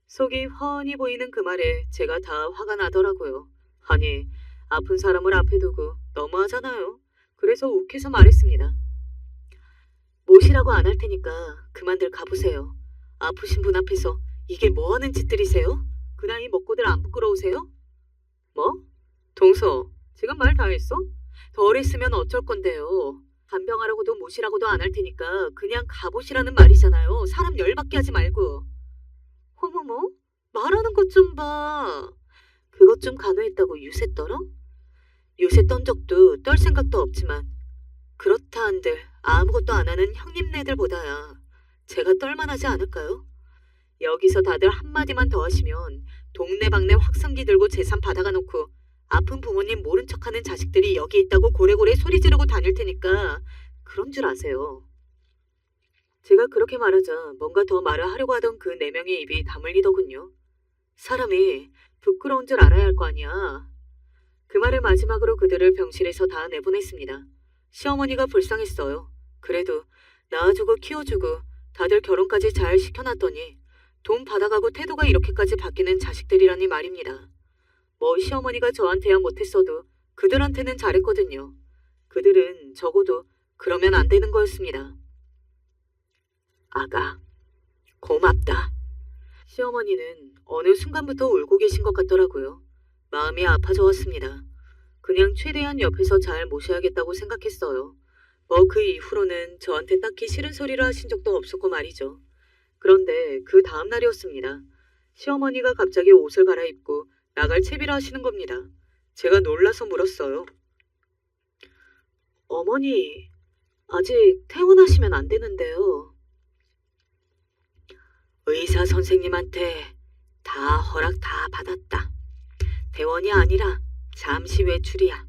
속이 훤히 보이는 그 말에 제가 다 화가 나더라고요. 아니, 아픈 사람을 앞에 두고 너무하잖아요. 그래서 욱해서 말했습니다. 모시라고 안 할 테니까 그만들 가보세요. 아프신 분 앞에서 이게 뭐 하는 짓들이세요? 그 나이 먹고들 안 부끄러우세요? 뭐? 동서, 지금 말 다 했어? 덜 했으면 어쩔 건데요. 간병하라고도 모시라고도 안 할 테니까 그냥 가보시라는 말이잖아요. 사람 열받게 하지 말고. 어머머, 말하는 것 좀 봐. 그것 좀 간호했다고 유세 떨어? 유세 떤 적도 떨 생각도 없지만 그렇다 한들 아무것도 안 하는 형님네들보다야 제가 떨만하지 않을까요? 여기서 다들 한마디만 더 하시면 동네방네 확성기 들고 재산 받아가 놓고 아픈 부모님 모른 척하는 자식들이 여기 있다고 고래고래 소리 지르고 다닐 테니까 그런 줄 아세요. 제가 그렇게 말하자 뭔가 더 말을 하려고 하던 그 네 명의 입이 다물리더군요. 사람이 부끄러운 줄 알아야 할 거 아니야. 그 말을 마지막으로 그들을 병실에서 다 내보냈습니다. 시어머니가 불쌍했어요. 그래도 낳아주고 키워주고 다들 결혼까지 잘 시켜놨더니 돈 받아가고 태도가 이렇게까지 바뀌는 자식들이라니 말입니다. 뭐 시어머니가 저한테야 못했어도 그들한테는 잘했거든요. 그들은 적어도 그러면 안 되는 거였습니다. 아가, 고맙다. 시어머니는 어느 순간부터 울고 계신 것 같더라고요. 마음이 아파져왔습니다. 그냥 최대한 옆에서 잘 모셔야겠다고 생각했어요. 뭐 그 이후로는 저한테 딱히 싫은 소리를 하신 적도 없었고 말이죠. 그런데 그 다음 날이었습니다. 시어머니가 갑자기 옷을 갈아입고 나갈 채비를 하시는 겁니다. 제가 놀라서 물었어요. 어머니, 아직 퇴원하시면 안 되는데요. 의사 선생님한테 다 허락 다 받았다. 퇴원이 아니라 잠시 외출이야.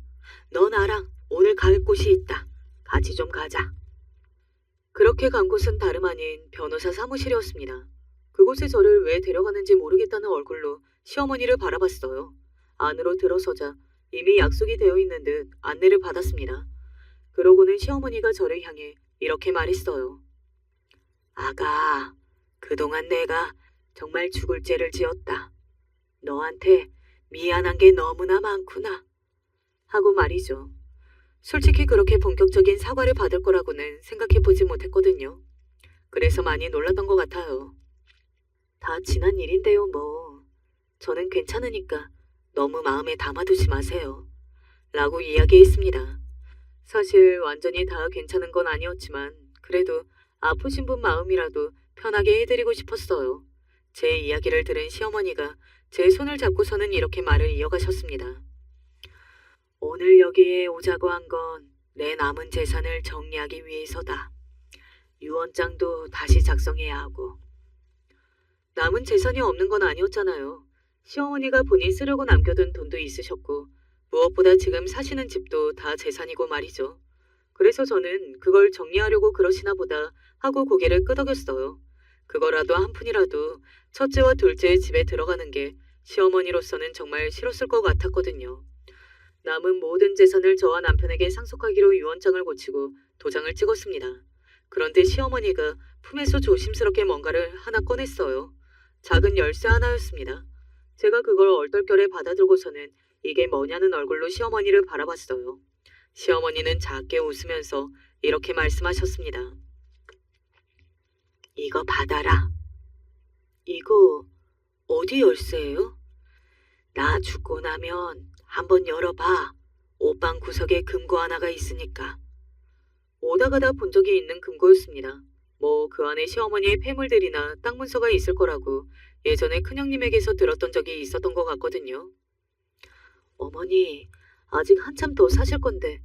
너 나랑 오늘 갈 곳이 있다. 같이 좀 가자. 그렇게 간 곳은 다름 아닌 변호사 사무실이었습니다. 그곳에 저를 왜 데려가는지 모르겠다는 얼굴로 시어머니를 바라봤어요. 안으로 들어서자 이미 약속이 되어 있는 듯 안내를 받았습니다. 그러고는 시어머니가 저를 향해 이렇게 말했어요. 아가, 그동안 내가 정말 죽을 죄를 지었다. 너한테 미안한 게 너무나 많구나. 하고 말이죠. 솔직히 그렇게 본격적인 사과를 받을 거라고는 생각해보지 못했거든요. 그래서 많이 놀랐던 것 같아요. 다 지난 일인데요, 뭐. 저는 괜찮으니까 너무 마음에 담아두지 마세요. 라고 이야기했습니다. 사실 완전히 다 괜찮은 건 아니었지만 그래도 아프신 분 마음이라도 편하게 해드리고 싶었어요. 제 이야기를 들은 시어머니가 제 손을 잡고서는 이렇게 말을 이어가셨습니다. 오늘 여기에 오자고 한 건 내 남은 재산을 정리하기 위해서다. 유언장도 다시 작성해야 하고. 남은 재산이 없는 건 아니었잖아요. 시어머니가 본인 쓰려고 남겨둔 돈도 있으셨고 무엇보다 지금 사시는 집도 다 재산이고 말이죠. 그래서 저는 그걸 정리하려고 그러시나 보다 하고 고개를 끄덕였어요. 그거라도 한 푼이라도 첫째와 둘째의 집에 들어가는 게 시어머니로서는 정말 싫었을 것 같았거든요. 남은 모든 재산을 저와 남편에게 상속하기로 유언장을 고치고 도장을 찍었습니다. 그런데 시어머니가 품에서 조심스럽게 뭔가를 하나 꺼냈어요. 작은 열쇠 하나였습니다. 제가 그걸 얼떨결에 받아들고서는 이게 뭐냐는 얼굴로 시어머니를 바라봤어요. 시어머니는 작게 웃으면서 이렇게 말씀하셨습니다. 이거 받아라. 이거 어디 열쇠예요? 나 죽고 나면 한번 열어봐. 옷방 구석에 금고 하나가 있으니까. 오다 가다 본 적이 있는 금고였습니다. 뭐 그 안에 시어머니의 폐물들이나 땅 문서가 있을 거라고 예전에 큰형님에게서 들었던 적이 있었던 것 같거든요. 어머니, 아직 한참 더 사실 건데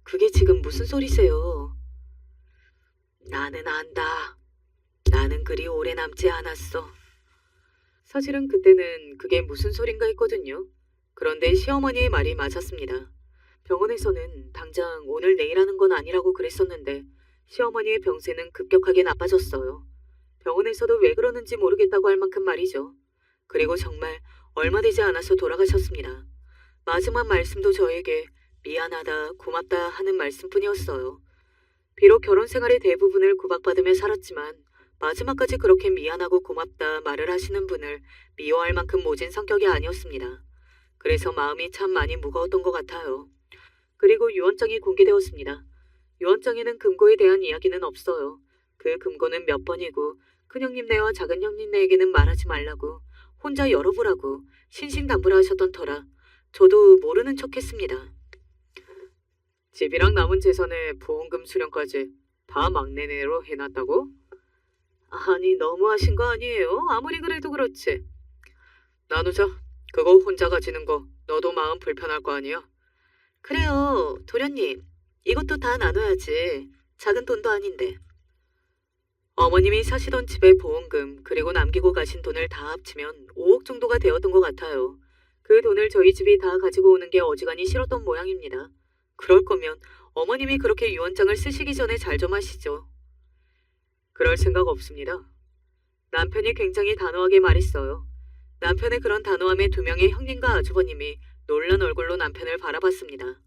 그게 지금 무슨 소리세요? 나는 안다. 나는 그리 오래 남지 않았어. 사실은 그때는 그게 무슨 소린가 했거든요. 그런데 시어머니의 말이 맞았습니다. 병원에서는 당장 오늘 내일 하는 건 아니라고 그랬었는데 시어머니의 병세는 급격하게 나빠졌어요. 병원에서도 왜 그러는지 모르겠다고 할 만큼 말이죠. 그리고 정말 얼마 되지 않아서 돌아가셨습니다. 마지막 말씀도 저에게 미안하다, 고맙다 하는 말씀뿐이었어요. 비록 결혼 생활의 대부분을 구박받으며 살았지만 마지막까지 그렇게 미안하고 고맙다 말을 하시는 분을 미워할 만큼 모진 성격이 아니었습니다. 그래서 마음이 참 많이 무거웠던 것 같아요. 그리고 유언장이 공개되었습니다. 유언장에는 금고에 대한 이야기는 없어요. 그 금고는 몇 번이고 큰형님네와 작은형님네에게는 말하지 말라고 혼자 열어보라고 신신당부를 하셨던 터라 저도 모르는 척했습니다. 집이랑 남은 재산에 보험금 수령까지 다 막내내로 해놨다고? 아니 너무하신 거 아니에요? 아무리 그래도 그렇지. 나누자. 그거 혼자 가지는 거 너도 마음 불편할 거 아니야? 그래요, 도련님. 이것도 다 나눠야지. 작은 돈도 아닌데. 어머님이 사시던 집의 보험금 그리고 남기고 가신 돈을 다 합치면 5억 정도가 되었던 것 같아요. 그 돈을 저희 집이 다 가지고 오는 게 어지간히 싫었던 모양입니다. 그럴 거면 어머님이 그렇게 유언장을 쓰시기 전에 잘 좀 하시죠. 그럴 생각 없습니다. 남편이 굉장히 단호하게 말했어요. 남편의 그런 단호함에 두 명의 형님과 아주버님이 놀란 얼굴로 남편을 바라봤습니다.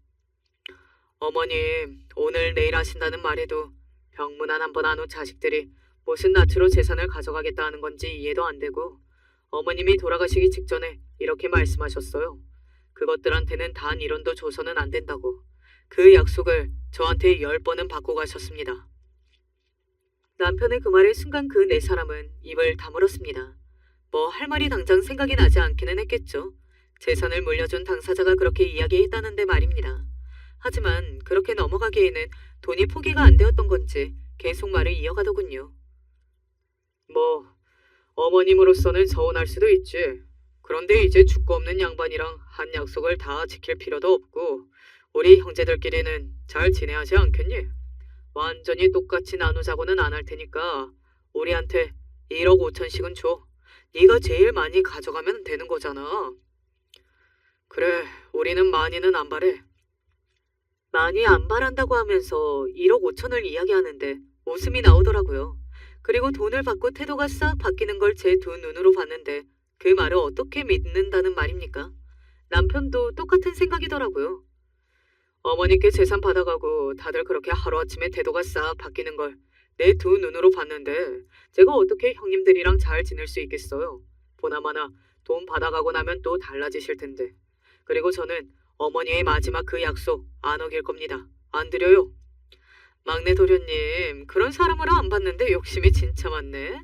어머님, 오늘 내일 하신다는 말에도 병문안 한 번 안 온 자식들이 무슨 낯으로 재산을 가져가겠다 하는 건지 이해도 안 되고 어머님이 돌아가시기 직전에 이렇게 말씀하셨어요. 그것들한테는 단 1원도 줘서는 안 된다고. 그 약속을 저한테 10번은 받고 가셨습니다. 남편의 그 말에 순간 그 네 사람은 입을 다물었습니다. 뭐 할 말이 당장 생각이 나지 않기는 했겠죠. 재산을 물려준 당사자가 그렇게 이야기했다는데 말입니다. 하지만 그렇게 넘어가기에는 돈이 포기가 안 되었던 건지 계속 말을 이어가더군요. 뭐 어머님으로서는 서운할 수도 있지. 그런데 이제 죽고 없는 양반이랑 한 약속을 다 지킬 필요도 없고 우리 형제들끼리는 잘 지내야지 않겠니? 완전히 똑같이 나누자고는 안 할 테니까 우리한테 1억 5천씩은 줘. 네가 제일 많이 가져가면 되는 거잖아. 그래, 우리는 많이는 안 바래. 많이 안 바란다고 하면서 1억 5천을 이야기하는데 웃음이 나오더라고요. 그리고 돈을 받고 태도가 싹 바뀌는 걸 제 두 눈으로 봤는데 그 말을 어떻게 믿는다는 말입니까? 남편도 똑같은 생각이더라고요. 어머니께 재산 받아가고 다들 그렇게 하루아침에 태도가 싹 바뀌는 걸 내 두 눈으로 봤는데 제가 어떻게 형님들이랑 잘 지낼 수 있겠어요. 보나마나 돈 받아가고 나면 또 달라지실 텐데. 그리고 저는 어머니의 마지막 그 약속 안 어길 겁니다. 안 드려요. 막내 도련님, 그런 사람으로 안 봤는데 욕심이 진짜 많네.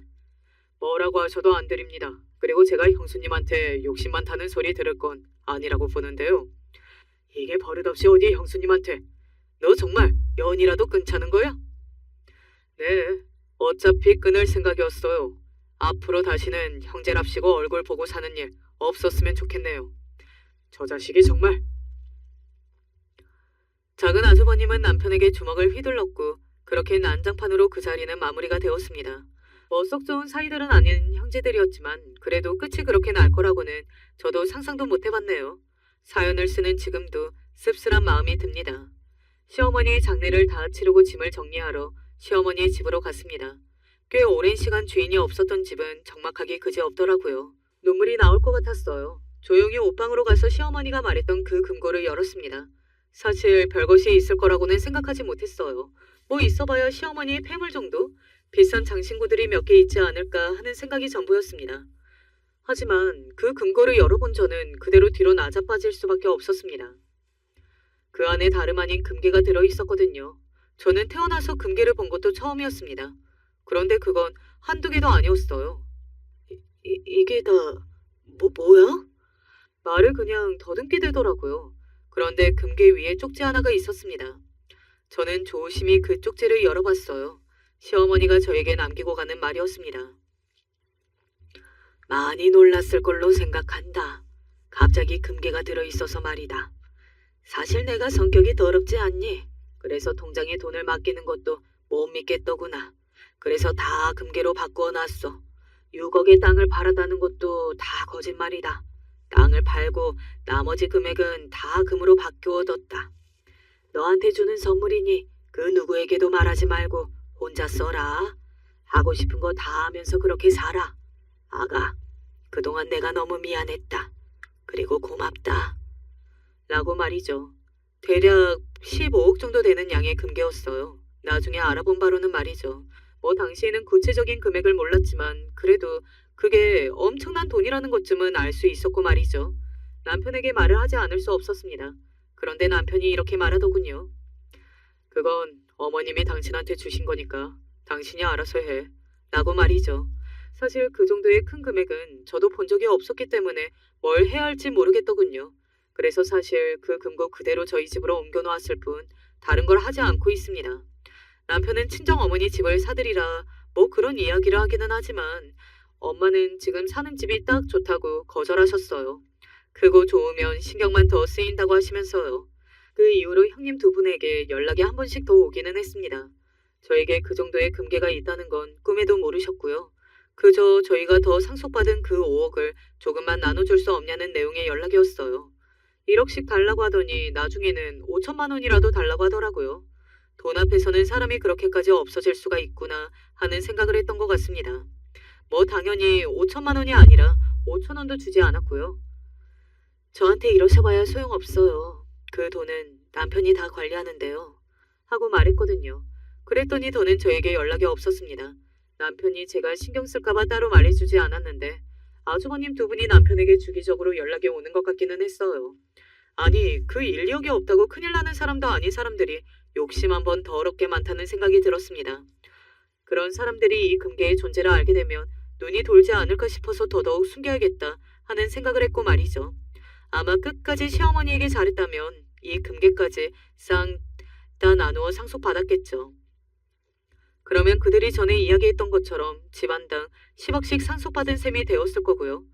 뭐라고 하셔도 안 드립니다. 그리고 제가 형수님한테 욕심 많다는 소리 들을 건 아니라고 보는데요. 이게 버릇없이 어디 형수님한테. 너 정말 연이라도 끊자는 거야? 네, 어차피 끊을 생각이었어요. 앞으로 다시는 형제랍시고 얼굴 보고 사는 일 없었으면 좋겠네요. 저 자식이 정말. 작은 아주버님은 남편에게 주먹을 휘둘렀고 그렇게 난장판으로 그 자리는 마무리가 되었습니다. 뭐 썩 좋은 사이들은 아닌 형제들이었지만 그래도 끝이 그렇게 날 거라고는 저도 상상도 못 해봤네요. 사연을 쓰는 지금도 씁쓸한 마음이 듭니다. 시어머니의 장례를 다 치르고 짐을 정리하러 시어머니의 집으로 갔습니다. 꽤 오랜 시간 주인이 없었던 집은 적막하기 그지없더라고요. 눈물이 나올 것 같았어요. 조용히 옷방으로 가서 시어머니가 말했던 그 금고를 열었습니다. 사실 별것이 있을 거라고는 생각하지 못했어요. 뭐 있어봐야 시어머니의 폐물 정도? 비싼 장신구들이 몇 개 있지 않을까 하는 생각이 전부였습니다. 하지만 그 금고를 열어본 저는 그대로 뒤로 나자빠질 수밖에 없었습니다. 그 안에 다름 아닌 금괴가 들어있었거든요. 저는 태어나서 금괴를 본 것도 처음이었습니다. 그런데 그건 한두 개도 아니었어요. 이게 다 뭐야? 말을 그냥 더듬게 되더라고요. 그런데 금괴 위에 쪽지 하나가 있었습니다. 저는 조심히 그 쪽지를 열어봤어요. 시어머니가 저에게 남기고 가는 말이었습니다. 많이 놀랐을 걸로 생각한다. 갑자기 금괴가 들어있어서 말이다. 사실 내가 성격이 더럽지 않니? 그래서 통장에 돈을 맡기는 것도 못 믿겠더구나. 그래서 다 금괴로 바꾸어 놨어. 6억의 땅을 팔아다는 것도 다 거짓말이다. 땅을 팔고 나머지 금액은 다 금으로 바꾸어뒀다. 너한테 주는 선물이니 그 누구에게도 말하지 말고 혼자 써라. 하고 싶은 거 다 하면서 그렇게 살아. 아가, 그동안 내가 너무 미안했다. 그리고 고맙다. 라고 말이죠. 대략 15억 정도 되는 양의 금괴였어요. 나중에 알아본 바로는 말이죠. 뭐 당시에는 구체적인 금액을 몰랐지만 그래도 그게 엄청난 돈이라는 것쯤은 알 수 있었고 말이죠. 남편에게 말을 하지 않을 수 없었습니다. 그런데 남편이 이렇게 말하더군요. 그건 어머님이 당신한테 주신 거니까 당신이 알아서 해. 라고 말이죠. 사실 그 정도의 큰 금액은 저도 본 적이 없었기 때문에 뭘 해야 할지 모르겠더군요. 그래서 사실 그 금고 그대로 저희 집으로 옮겨놓았을 뿐 다른 걸 하지 않고 있습니다. 남편은 친정어머니 집을 사들이라 뭐 그런 이야기를 하기는 하지만 엄마는 지금 사는 집이 딱 좋다고 거절하셨어요. 크고 좋으면 신경만 더 쓰인다고 하시면서요. 그 이후로 형님 두 분에게 연락이 한 번씩 더 오기는 했습니다. 저에게 그 정도의 금괴가 있다는 건 꿈에도 모르셨고요. 그저 저희가 더 상속받은 그 5억을 조금만 나눠줄 수 없냐는 내용의 연락이었어요. 1억씩 달라고 하더니 나중에는 5천만 원이라도 달라고 하더라고요. 돈 앞에서는 사람이 그렇게까지 없어질 수가 있구나 하는 생각을 했던 것 같습니다. 뭐 당연히 5천만 원이 아니라 5천 원도 주지 않았고요. 저한테 이러셔봐야 소용없어요. 그 돈은 남편이 다 관리하는데요. 하고 말했거든요. 그랬더니 더는 저에게 연락이 없었습니다. 남편이 제가 신경 쓸까봐 따로 말해주지 않았는데 아주버님 두 분이 남편에게 주기적으로 연락이 오는 것 같기는 했어요. 아니 그 인력이 없다고 큰일 나는 사람도 아닌 사람들이 욕심 한번 더럽게 많다는 생각이 들었습니다. 그런 사람들이 이 금괴의 존재를 알게 되면 눈이 돌지 않을까 싶어서 더더욱 숨겨야겠다 하는 생각을 했고 말이죠. 아마 끝까지 시어머니에게 잘했다면 이 금괴까지 싹 다 나누어 상속받았겠죠. 그러면 그들이 전에 이야기했던 것처럼 집안당 10억씩 상속받은 셈이 되었을 거고요.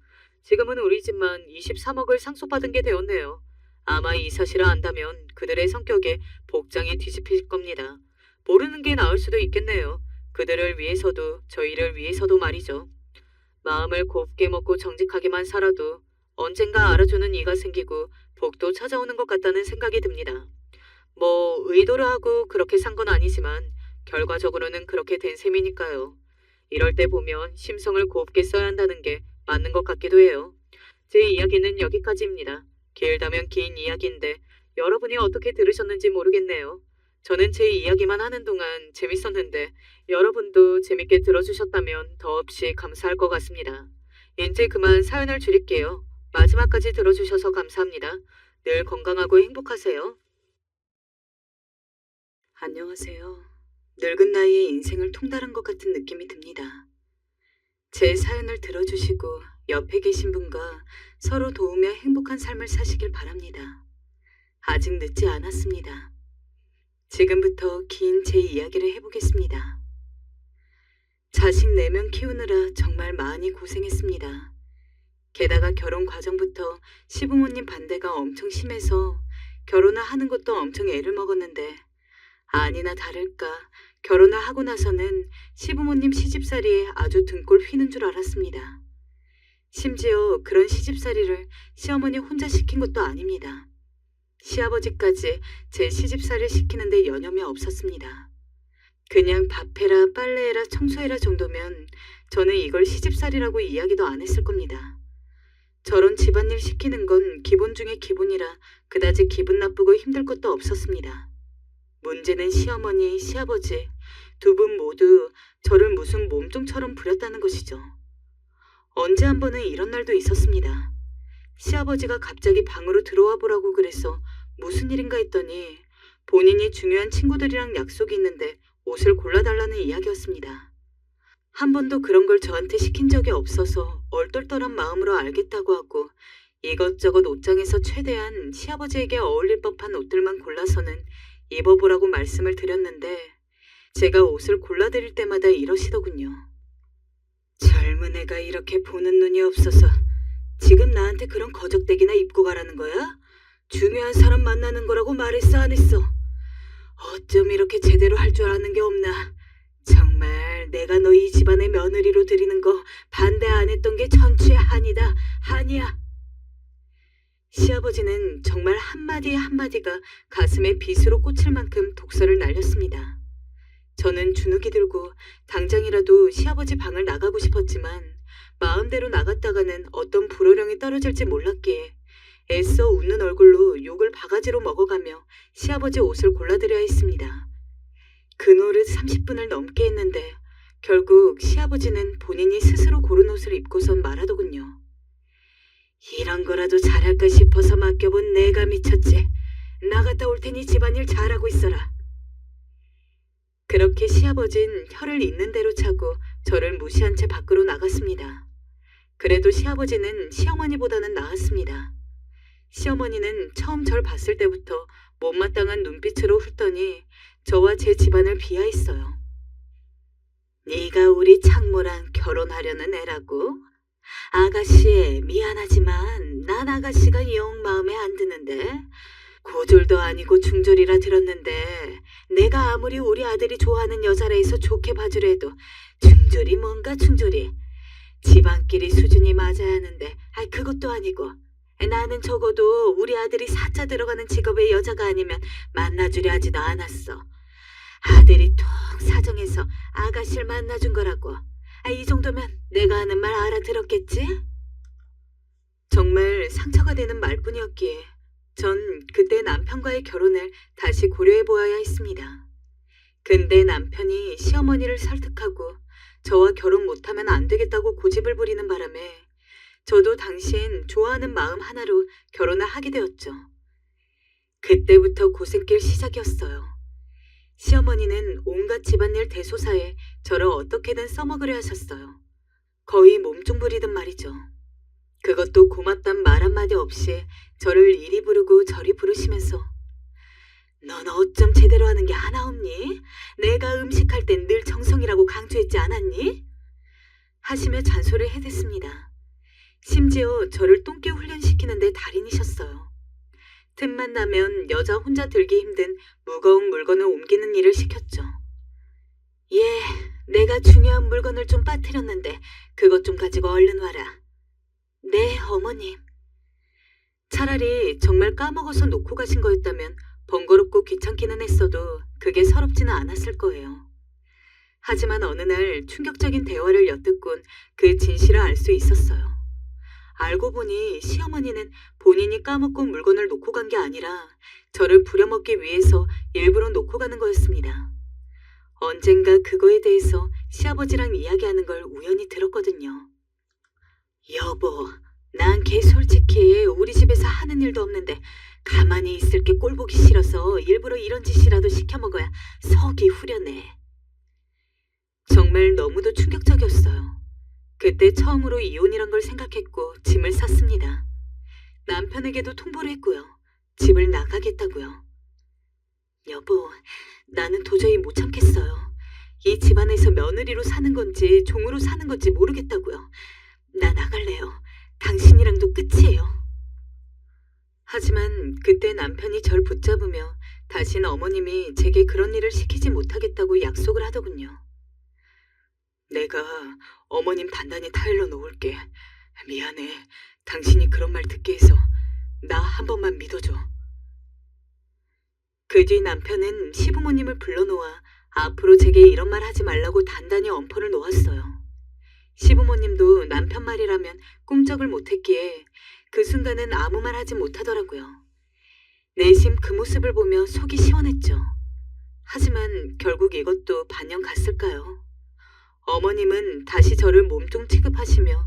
지금은 우리 집만 23억을 상속받은 게 되었네요. 아마 이 사실을 안다면 그들의 성격에 복장이 뒤집힐 겁니다. 모르는 게 나을 수도 있겠네요. 그들을 위해서도 저희를 위해서도 말이죠. 마음을 곱게 먹고 정직하게만 살아도 언젠가 알아주는 이가 생기고 복도 찾아오는 것 같다는 생각이 듭니다. 뭐 의도를 하고 그렇게 산 건 아니지만 결과적으로는 그렇게 된 셈이니까요. 이럴 때 보면 심성을 곱게 써야 한다는 게 맞는 것 같기도 해요. 제 이야기는 여기까지입니다. 길다면 긴 이야기인데 여러분이 어떻게 들으셨는지 모르겠네요. 저는 제 이야기만 하는 동안 재밌었는데 여러분도 재밌게 들어주셨다면 더없이 감사할 것 같습니다. 이제 그만 사연을 줄일게요. 마지막까지 들어주셔서 감사합니다. 늘 건강하고 행복하세요. 안녕하세요. 늙은 나이에 인생을 통달한 것 같은 느낌이 듭니다. 제 사연을 들어주시고 옆에 계신 분과 서로 도우며 행복한 삶을 사시길 바랍니다. 아직 늦지 않았습니다. 지금부터 긴 제 이야기를 해보겠습니다. 자식 4명 키우느라 정말 많이 고생했습니다. 게다가 결혼 과정부터 시부모님 반대가 엄청 심해서 결혼을 하는 것도 엄청 애를 먹었는데 아니나 다를까 결혼을 하고 나서는 시부모님 시집살이에 아주 등골 휘는 줄 알았습니다. 심지어 그런 시집살이를 시어머니 혼자 시킨 것도 아닙니다. 시아버지까지 제 시집살이를 시키는데 여념이 없었습니다. 그냥 밥해라, 빨래해라, 청소해라 정도면 저는 이걸 시집살이라고 이야기도 안 했을 겁니다. 저런 집안일 시키는 건 기본 중에 기본이라 그다지 기분 나쁘고 힘들 것도 없었습니다. 문제는 시어머니, 시아버지 두 분 모두 저를 무슨 몸종처럼 부렸다는 것이죠. 언제 한 번은 이런 날도 있었습니다. 시아버지가 갑자기 방으로 들어와 보라고 그래서 무슨 일인가 했더니 본인이 중요한 친구들이랑 약속이 있는데 옷을 골라달라는 이야기였습니다. 한 번도 그런 걸 저한테 시킨 적이 없어서 얼떨떨한 마음으로 알겠다고 하고 이것저것 옷장에서 최대한 시아버지에게 어울릴 법한 옷들만 골라서는 입어보라고 말씀을 드렸는데 제가 옷을 골라드릴 때마다 이러시더군요. 젊은 애가 이렇게 보는 눈이 없어서 지금 나한테 그런 거적대기나 입고 가라는 거야? 중요한 사람 만나는 거라고 말했어 안 했어? 어쩜 이렇게 제대로 할 줄 아는 게 없나? 정말 내가 너 이 집안의 며느리로 들이는 거 반대 안 했던 게 천추의 한이다. 한이야. 시아버지는 정말 한마디 한마디가 가슴에 빗으로 꽂힐 만큼 독설을 날렸습니다. 저는 주눅이 들고 당장이라도 시아버지 방을 나가고 싶었지만 마음대로 나갔다가는 어떤 불호령이 떨어질지 몰랐기에 애써 웃는 얼굴로 욕을 바가지로 먹어가며 시아버지 옷을 골라드려야 했습니다. 그 노릇 30분을 넘게 했는데 결국 시아버지는 본인이 스스로 고른 옷을 입고선 말하더군요. 이런 거라도 잘할까 싶어서 맡겨본 내가 미쳤지. 나갔다 올 테니 집안일 잘하고 있어라. 그렇게 시아버진 혀를 있는 대로 차고 저를 무시한 채 밖으로 나갔습니다. 그래도 시아버지는 시어머니보다는 나았습니다. 시어머니는 처음 절 봤을 때부터 못마땅한 눈빛으로 훑더니 저와 제 집안을 비하했어요. 네가 우리 창모랑 결혼하려는 애라고? 아가씨 미안하지만 난 아가씨가 영 마음에 안 드는데 고졸도 아니고 중졸이라 들었는데 내가 아무리 우리 아들이 좋아하는 여자라 해서 좋게 봐주래도 중졸이 뭔가 중졸이 집안끼리 수준이 맞아야 하는데 그것도 아니고 나는 적어도 우리 아들이 사자 들어가는 직업의 여자가 아니면 만나주려 하지도 않았어. 아들이 통 사정해서 아가씨를 만나준 거라고. 이 정도면 내가 하는 말 알아들었겠지? 정말 상처가 되는 말뿐이었기에 전 그때 남편과의 결혼을 다시 고려해보아야 했습니다. 근데 남편이 시어머니를 설득하고 저와 결혼 못하면 안 되겠다고 고집을 부리는 바람에 저도 당시엔 좋아하는 마음 하나로 결혼을 하게 되었죠. 그때부터 고생길 시작이었어요. 시어머니는 온갖 집안일 대소사에 저를 어떻게든 써먹으려 하셨어요. 거의 몸종 부리듯 말이죠. 그것도 고맙단 말 한마디 없이 저를 이리 부르고 저리 부르시면서 넌 어쩜 제대로 하는 게 하나 없니? 내가 음식할 땐 늘 정성이라고 강조했지 않았니? 하시며 잔소리를 해댔습니다. 심지어 저를 똥개 훈련시키는데 달인이셨어요. 틈만 나면 여자 혼자 들기 힘든 무거운 물건을 옮기는 일을 시켰죠. 예, 내가 중요한 물건을 좀 빠뜨렸는데 그것 좀 가지고 얼른 와라. 네, 어머님. 차라리 정말 까먹어서 놓고 가신 거였다면 번거롭고 귀찮기는 했어도 그게 서럽지는 않았을 거예요. 하지만 어느 날 충격적인 대화를 엿듣곤 그 진실을 알 수 있었어요. 알고 보니 시어머니는 본인이 까먹고 물건을 놓고 간 게 아니라 저를 부려먹기 위해서 일부러 놓고 가는 거였습니다. 언젠가 그거에 대해서 시아버지랑 이야기하는 걸 우연히 들었거든요. 여보, 난 걔 솔직히 우리 집에서 하는 일도 없는데 가만히 있을 게 꼴보기 싫어서 일부러 이런 짓이라도 시켜 먹어야 속이 후련해. 정말 너무도 충격적이었어요. 그때 처음으로 이혼이란 걸 생각했고 짐을 쌌습니다. 남편에게도 통보를 했고요. 집을 나가겠다고요. 여보, 나는 도저히 못 참겠어요. 이 집안에서 며느리로 사는 건지 종으로 사는 건지 모르겠다고요. 나 나갈래요. 당신이랑도 끝이에요. 하지만 그때 남편이 절 붙잡으며 다신 어머님이 제게 그런 일을 시키지 못하겠다고 약속을 하더군요. 내가 어머님 단단히 타일러 놓을게. 미안해. 당신이 그런 말 듣게 해서 나 한 번만 믿어줘. 그 뒤 남편은 시부모님을 불러놓아 앞으로 제게 이런 말 하지 말라고 단단히 엄포를 놓았어요. 시부모님도 남편 말이라면 꿈쩍을 못했기에 그 순간은 아무 말 하지 못하더라고요. 내심 그 모습을 보며 속이 시원했죠. 하지만 결국 이것도 반년 갔을까요? 어머님은 다시 저를 몸종 취급하시며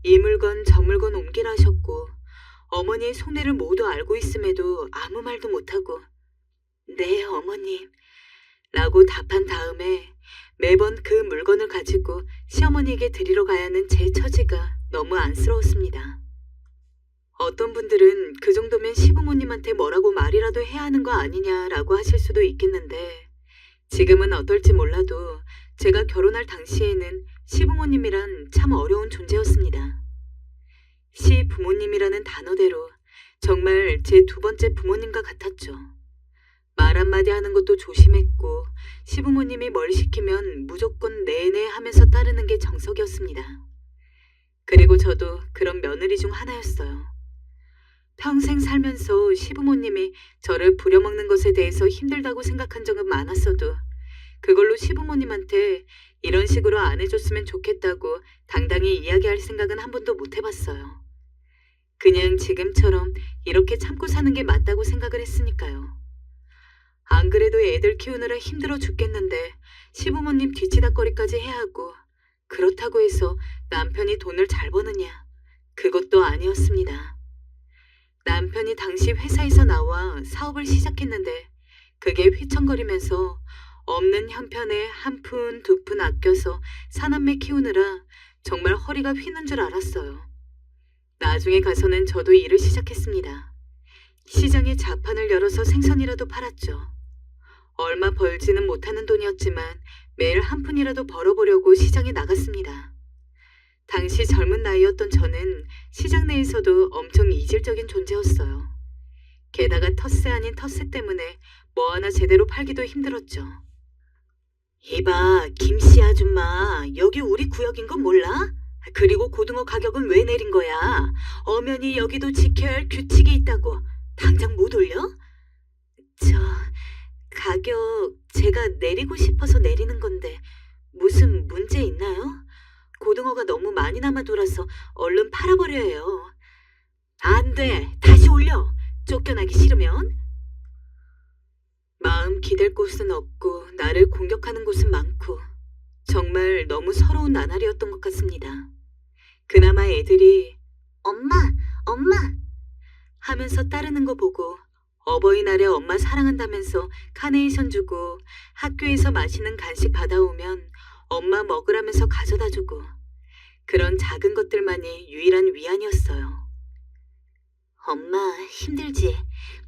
이 물건 저 물건 옮기라 하셨고 어머니의 속내를 모두 알고 있음에도 아무 말도 못하고 네 어머님 라고 답한 다음에 매번 그 물건을 가지고 시어머니에게 드리러 가야 하는 제 처지가 너무 안쓰러웠습니다. 어떤 분들은 그 정도면 시부모님한테 뭐라고 말이라도 해야 하는 거 아니냐라고 하실 수도 있겠는데 지금은 어떨지 몰라도 제가 결혼할 당시에는 시부모님이란 참 어려운 존재였습니다. 시부모님이라는 단어대로 정말 제 두 번째 부모님과 같았죠. 말 한마디 하는 것도 조심했고 시부모님이 뭘 시키면 무조건 네네 하면서 따르는 게 정석이었습니다. 그리고 저도 그런 며느리 중 하나였어요. 평생 살면서 시부모님이 저를 부려먹는 것에 대해서 힘들다고 생각한 적은 많았어도 그걸로 시부모님한테 이런 식으로 안 해줬으면 좋겠다고 당당히 이야기할 생각은 한 번도 못 해봤어요. 그냥 지금처럼 이렇게 참고 사는 게 맞다고 생각을 했으니까요. 안 그래도 애들 키우느라 힘들어 죽겠는데 시부모님 뒤치다꺼리까지 해야 하고 그렇다고 해서 남편이 돈을 잘 버느냐? 그것도 아니었습니다. 남편이 당시 회사에서 나와 사업을 시작했는데 그게 휘청거리면서 없는 형편에 한 푼, 두 푼 아껴서 사남매 키우느라 정말 허리가 휘는 줄 알았어요. 나중에 가서는 저도 일을 시작했습니다. 시장에 자판을 열어서 생선이라도 팔았죠. 얼마 벌지는 못하는 돈이었지만 매일 한 푼이라도 벌어보려고 시장에 나갔습니다. 당시 젊은 나이였던 저는 시장 내에서도 엄청 이질적인 존재였어요. 게다가 텃세 아닌 텃세 때문에 뭐 하나 제대로 팔기도 힘들었죠. 이봐, 김씨 아줌마, 여기 우리 구역인 건 몰라? 그리고 고등어 가격은 왜 내린 거야? 엄연히 여기도 지켜야 할 규칙이 있다고. 당장 못 올려? 가격 제가 내리고 싶어서 내리는 건데 무슨 문제 있나요? 고등어가 너무 많이 남아 돌아서 얼른 팔아버려야 해요. 안 돼, 다시 올려. 쫓겨나기 싫으면. 마음 기댈 곳은 없고 나를 공격하는 곳은 많고 정말 너무 서러운 나날이었던 것 같습니다. 그나마 애들이 엄마, 엄마 하면서 따르는 거 보고 어버이날에 엄마 사랑한다면서 카네이션 주고 학교에서 맛있는 간식 받아오면 엄마 먹으라면서 가져다 주고 그런 작은 것들만이 유일한 위안이었어요. 엄마 힘들지?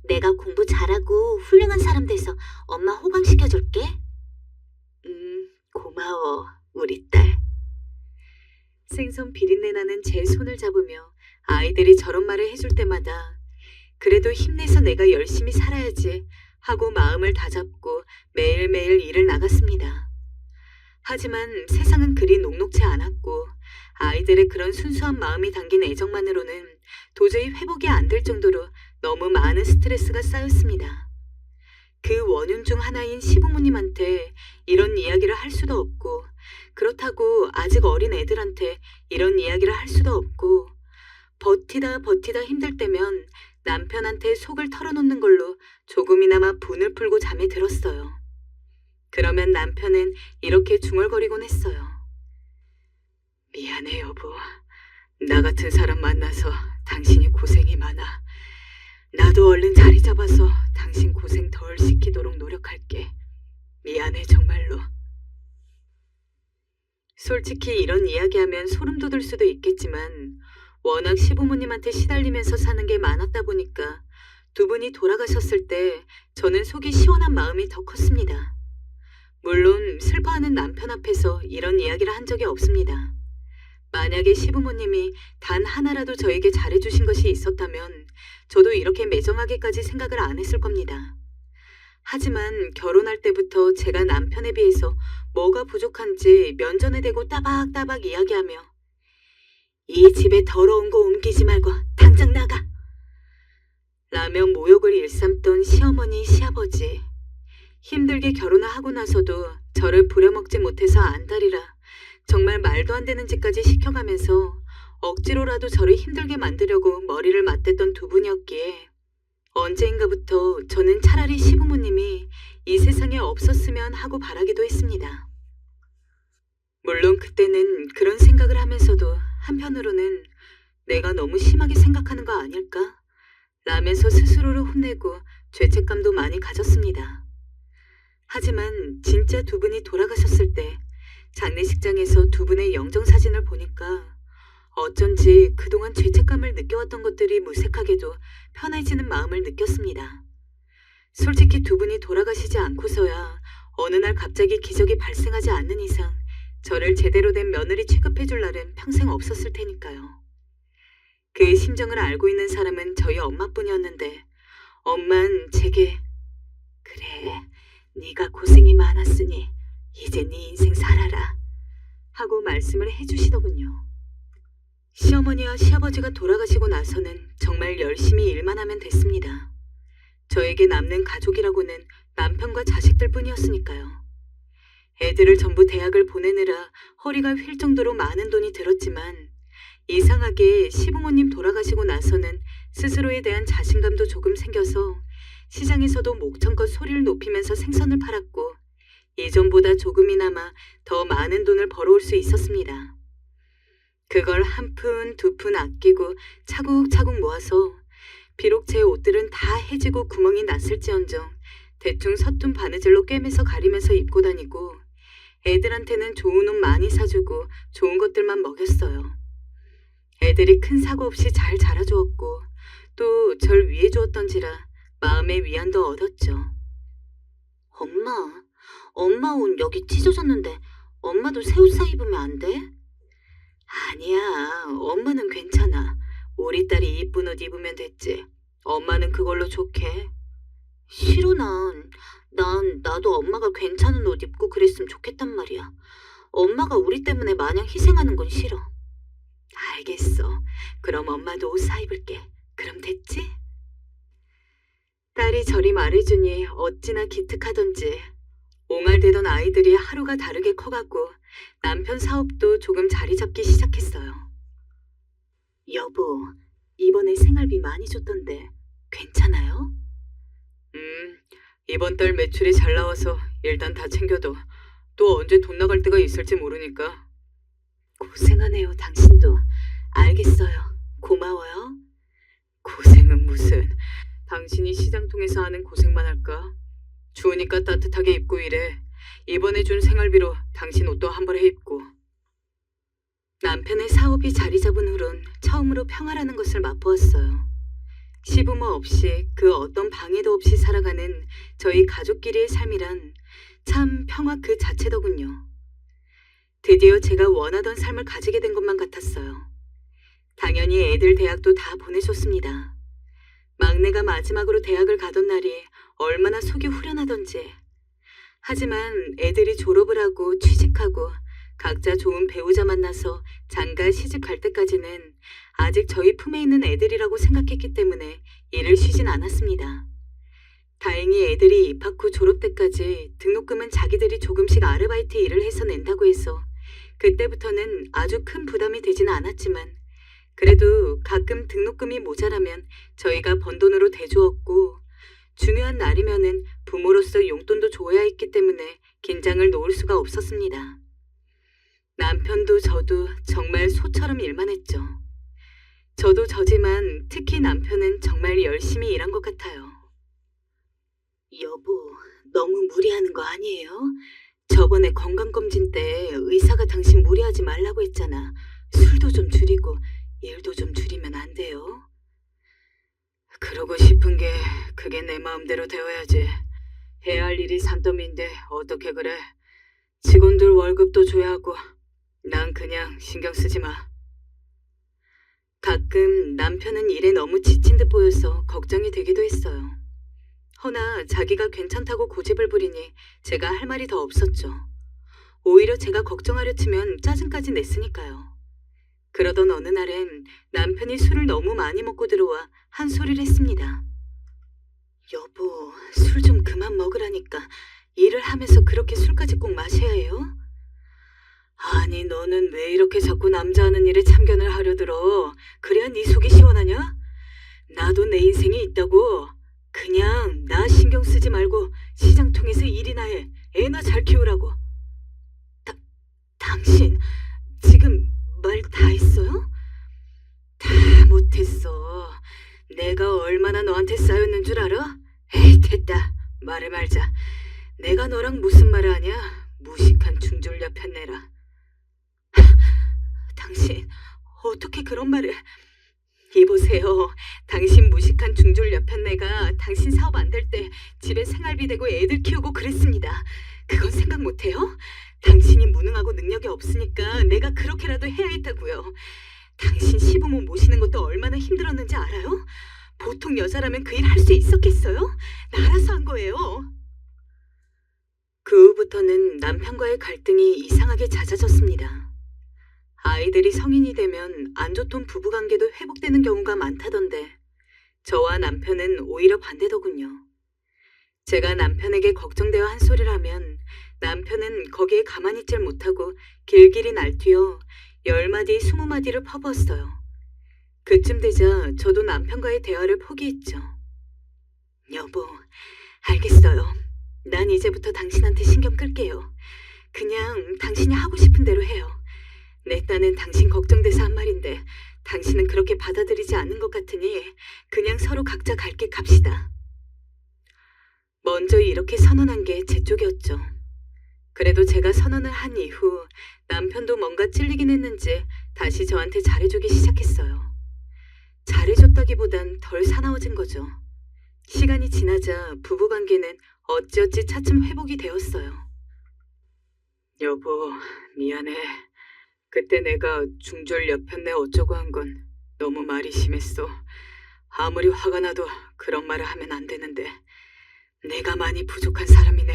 내가 공부 잘하고 훌륭한 사람 돼서 엄마 호강시켜줄게. 고마워 우리 딸. 생선 비린내 나는 제 손을 잡으며 아이들이 저런 말을 해줄 때마다 그래도 힘내서 내가 열심히 살아야지 하고 마음을 다잡고 매일매일 일을 나갔습니다. 하지만 세상은 그리 녹록지 않았고 아이들의 그런 순수한 마음이 담긴 애정만으로는 도저히 회복이 안 될 정도로 너무 많은 스트레스가 쌓였습니다. 그 원흉 중 하나인 시부모님한테 이런 이야기를 할 수도 없고 그렇다고 아직 어린 애들한테 이런 이야기를 할 수도 없고 버티다 힘들 때면 남편한테 속을 털어놓는 걸로 조금이나마 분을 풀고 잠에 들었어요. 그러면 남편은 이렇게 중얼거리곤 했어요. 미안해 여보. 나 같은 사람 만나서 당신이 고생이 많아. 나도 얼른 자리 잡아서 당신 고생 덜 시키도록 노력할게. 미안해 정말로. 솔직히 이런 이야기하면 소름 돋을 수도 있겠지만 워낙 시부모님한테 시달리면서 사는 게 많았다 보니까 두 분이 돌아가셨을 때 저는 속이 시원한 마음이 더 컸습니다. 물론 슬퍼하는 남편 앞에서 이런 이야기를 한 적이 없습니다. 만약에 시부모님이 단 하나라도 저에게 잘해주신 것이 있었다면 저도 이렇게 매정하게까지 생각을 안 했을 겁니다. 하지만 결혼할 때부터 제가 남편에 비해서 뭐가 부족한지 면전에 대고 따박따박 이야기하며 이 집에 더러운 거 옮기지 말고 당장 나가! 라며 모욕을 일삼던 시어머니, 시아버지. 힘들게 결혼을 하고 나서도 저를 부려먹지 못해서 안달이라 정말 말도 안 되는 짓까지 시켜가면서 억지로라도 저를 힘들게 만들려고 머리를 맞댔던 두 분이었기에 언제인가부터 저는 차라리 시부모님이 이 세상에 없었으면 하고 바라기도 했습니다. 물론 그때는 그런 생각을 하면서도 한편으로는 내가 너무 심하게 생각하는 거 아닐까? 라면서 스스로를 혼내고 죄책감도 많이 가졌습니다. 하지만 진짜 두 분이 돌아가셨을 때 장례식장에서 두 분의 영정사진을 보니까 어쩐지 그동안 죄책감을 느껴왔던 것들이 무색하게도 편해지는 마음을 느꼈습니다. 솔직히 두 분이 돌아가시지 않고서야 어느 날 갑자기 기적이 발생하지 않는 이상 저를 제대로 된 며느리 취급해줄 날은 평생 없었을 테니까요. 그 심정을 알고 있는 사람은 저희 엄마뿐이었는데 엄만 제게 그래, 네가 고생이 많았으니 이제 네 인생 살아라 하고 말씀을 해주시더군요. 시어머니와 시아버지가 돌아가시고 나서는 정말 열심히 일만 하면 됐습니다. 저에게 남는 가족이라고는 남편과 자식들 뿐이었으니까요. 애들을 전부 대학을 보내느라 허리가 휠 정도로 많은 돈이 들었지만 이상하게 시부모님 돌아가시고 나서는 스스로에 대한 자신감도 조금 생겨서 시장에서도 목청껏 소리를 높이면서 생선을 팔았고 예전보다 조금이나마 더 많은 돈을 벌어올 수 있었습니다. 그걸 한 푼, 두 푼 아끼고 차곡차곡 모아서 비록 제 옷들은 다 해지고 구멍이 났을지언정 대충 서툰 바느질로 꿰매서 가리면서 입고 다니고 애들한테는 좋은 옷 많이 사주고 좋은 것들만 먹였어요. 애들이 큰 사고 없이 잘 자라주었고 또 절 위해주었던지라 마음의 위안도 얻었죠. 엄마 옷 여기 찢어졌는데 엄마도 새 옷 사 입으면 안 돼? 아니야, 엄마는 괜찮아. 우리 딸이 이쁜 옷 입으면 됐지. 엄마는 그걸로 좋게. 싫어 나도 엄마가 괜찮은 옷 입고 그랬으면 좋겠단 말이야. 엄마가 우리 때문에 마냥 희생하는 건 싫어. 알겠어. 그럼 엄마도 옷 사 입을게. 그럼 됐지? 딸이 저리 말해주니 어찌나 기특하던지 옹알대던 아이들이 하루가 다르게 커가고 남편 사업도 조금 자리 잡기 시작했어요. 여보, 이번에 생활비 많이 줬던데 괜찮아요? 이번 달 매출이 잘 나와서 일단 다 챙겨둬. 또 언제 돈 나갈 때가 있을지 모르니까. 고생하네요, 당신도. 알겠어요. 고마워요. 고생은 무슨. 당신이 시장 통해서 하는 고생만 할까? 추우니까 따뜻하게 입고 일해. 이번에 준 생활비로 당신 옷도 한 벌 해 입고. 남편의 사업이 자리 잡은 후론 처음으로 평화라는 것을 맛보았어요. 시부모 없이 그 어떤 방해도 없이 살아가는 저희 가족끼리의 삶이란 참 평화 그 자체더군요. 드디어 제가 원하던 삶을 가지게 된 것만 같았어요. 당연히 애들 대학도 다 보내줬습니다. 막내가 마지막으로 대학을 가던 날이 얼마나 속이 후련하던지. 하지만 애들이 졸업을 하고 취직하고 각자 좋은 배우자 만나서 장가 시집 갈 때까지는 아직 저희 품에 있는 애들이라고 생각했기 때문에 일을 쉬진 않았습니다. 다행히 애들이 입학 후 졸업 때까지 등록금은 자기들이 조금씩 아르바이트 일을 해서 낸다고 해서 그때부터는 아주 큰 부담이 되지는 않았지만 그래도 가끔 등록금이 모자라면 저희가 번 돈으로 대주었고 중요한 날이면은 부모로서 용돈도 줘야 했기 때문에 긴장을 놓을 수가 없었습니다. 남편도 저도 정말 소처럼 일만 했죠. 저도 저지만 특히 남편은 정말 열심히 일한 것 같아요. 여보, 너무 무리하는 거 아니에요? 저번에 건강검진 때 의사가 당신 무리하지 말라고 했잖아. 술도 좀 줄이고 일도 좀 줄이면 안 돼요? 그러고 싶은 게 그게 내 마음대로 되어야지. 해야 할 일이 산더미인데 어떻게 그래? 직원들 월급도 줘야 하고 난 그냥 신경 쓰지 마. 가끔 남편은 일에 너무 지친 듯 보여서 걱정이 되기도 했어요. 허나 자기가 괜찮다고 고집을 부리니 제가 할 말이 더 없었죠. 오히려 제가 걱정하려 치면 짜증까지 냈으니까요. 그러던 어느 날엔 남편이 술을 너무 많이 먹고 들어와 한 소리를 했습니다. 여보, 술 좀 그만 먹으라니까. 일을 하면서 그렇게 술까지 꼭 마셔야 해요? 아니, 너는 왜 이렇게 자꾸 남자 하는 일에 참견을 하려 들어? 그래야 네 속이 시원하냐? 나도 내 인생이 있다고. 그냥 나 신경 쓰지 말고 시장 통해서 일이나 해. 애나 잘 키우라고. 당신 지금 말 다 했어요? 다 못했어. 내가 얼마나 너한테 쌓였는 줄 알아? 에이, 됐다. 말을 말자. 내가 너랑 무슨 말을 하냐? 무식한 중졸녀 편내라. 당신 어떻게 그런 말을... 이보세요. 당신 무식한 중졸녀 편내가 당신 사업 안 될 때 집에 생활비 대고 애들 키우고 그랬습니다. 그건 생각 못해요? 당신이 무능하고 능력이 없으니까 내가 그렇게라도 해야 했다고요. 당신 시부모 모시는 것도 얼마나 힘들었는지 알아요? 보통 여자라면 그 일 할 수 있었겠어요? 나 알아서 한 거예요. 그 후부터는 남편과의 갈등이 이상하게 잦아졌습니다. 아이들이 성인이 되면 안 좋던 부부관계도 회복되는 경우가 많다던데 저와 남편은 오히려 반대더군요. 제가 남편에게 걱정되어 한 소리를 하면 남편은 거기에 가만히 있질 못하고 길길이 날뛰어 10마디, 20마디를 퍼부었어요. 그쯤 되자 저도 남편과의 대화를 포기했죠. 여보, 알겠어요. 난 이제부터 당신한테 신경 끌게요. 그냥 당신이 하고 싶은 대로 해요. 내 딴은 당신 걱정돼서 한 말인데 당신은 그렇게 받아들이지 않는 것 같으니 그냥 서로 각자 갈 길 갑시다. 먼저 이렇게 선언한 게 제 쪽이었죠. 그래도 제가 선언을 한 이후 남편도 뭔가 찔리긴 했는지 다시 저한테 잘해주기 시작했어요. 잘해줬다기보단 덜 사나워진 거죠. 시간이 지나자 부부관계는 어찌어찌 차츰 회복이 되었어요. 여보, 미안해. 그때 내가 중졸 옆편내 어쩌고 한 건 너무 말이 심했어. 아무리 화가 나도 그런 말을 하면 안 되는데 내가 많이 부족한 사람이네.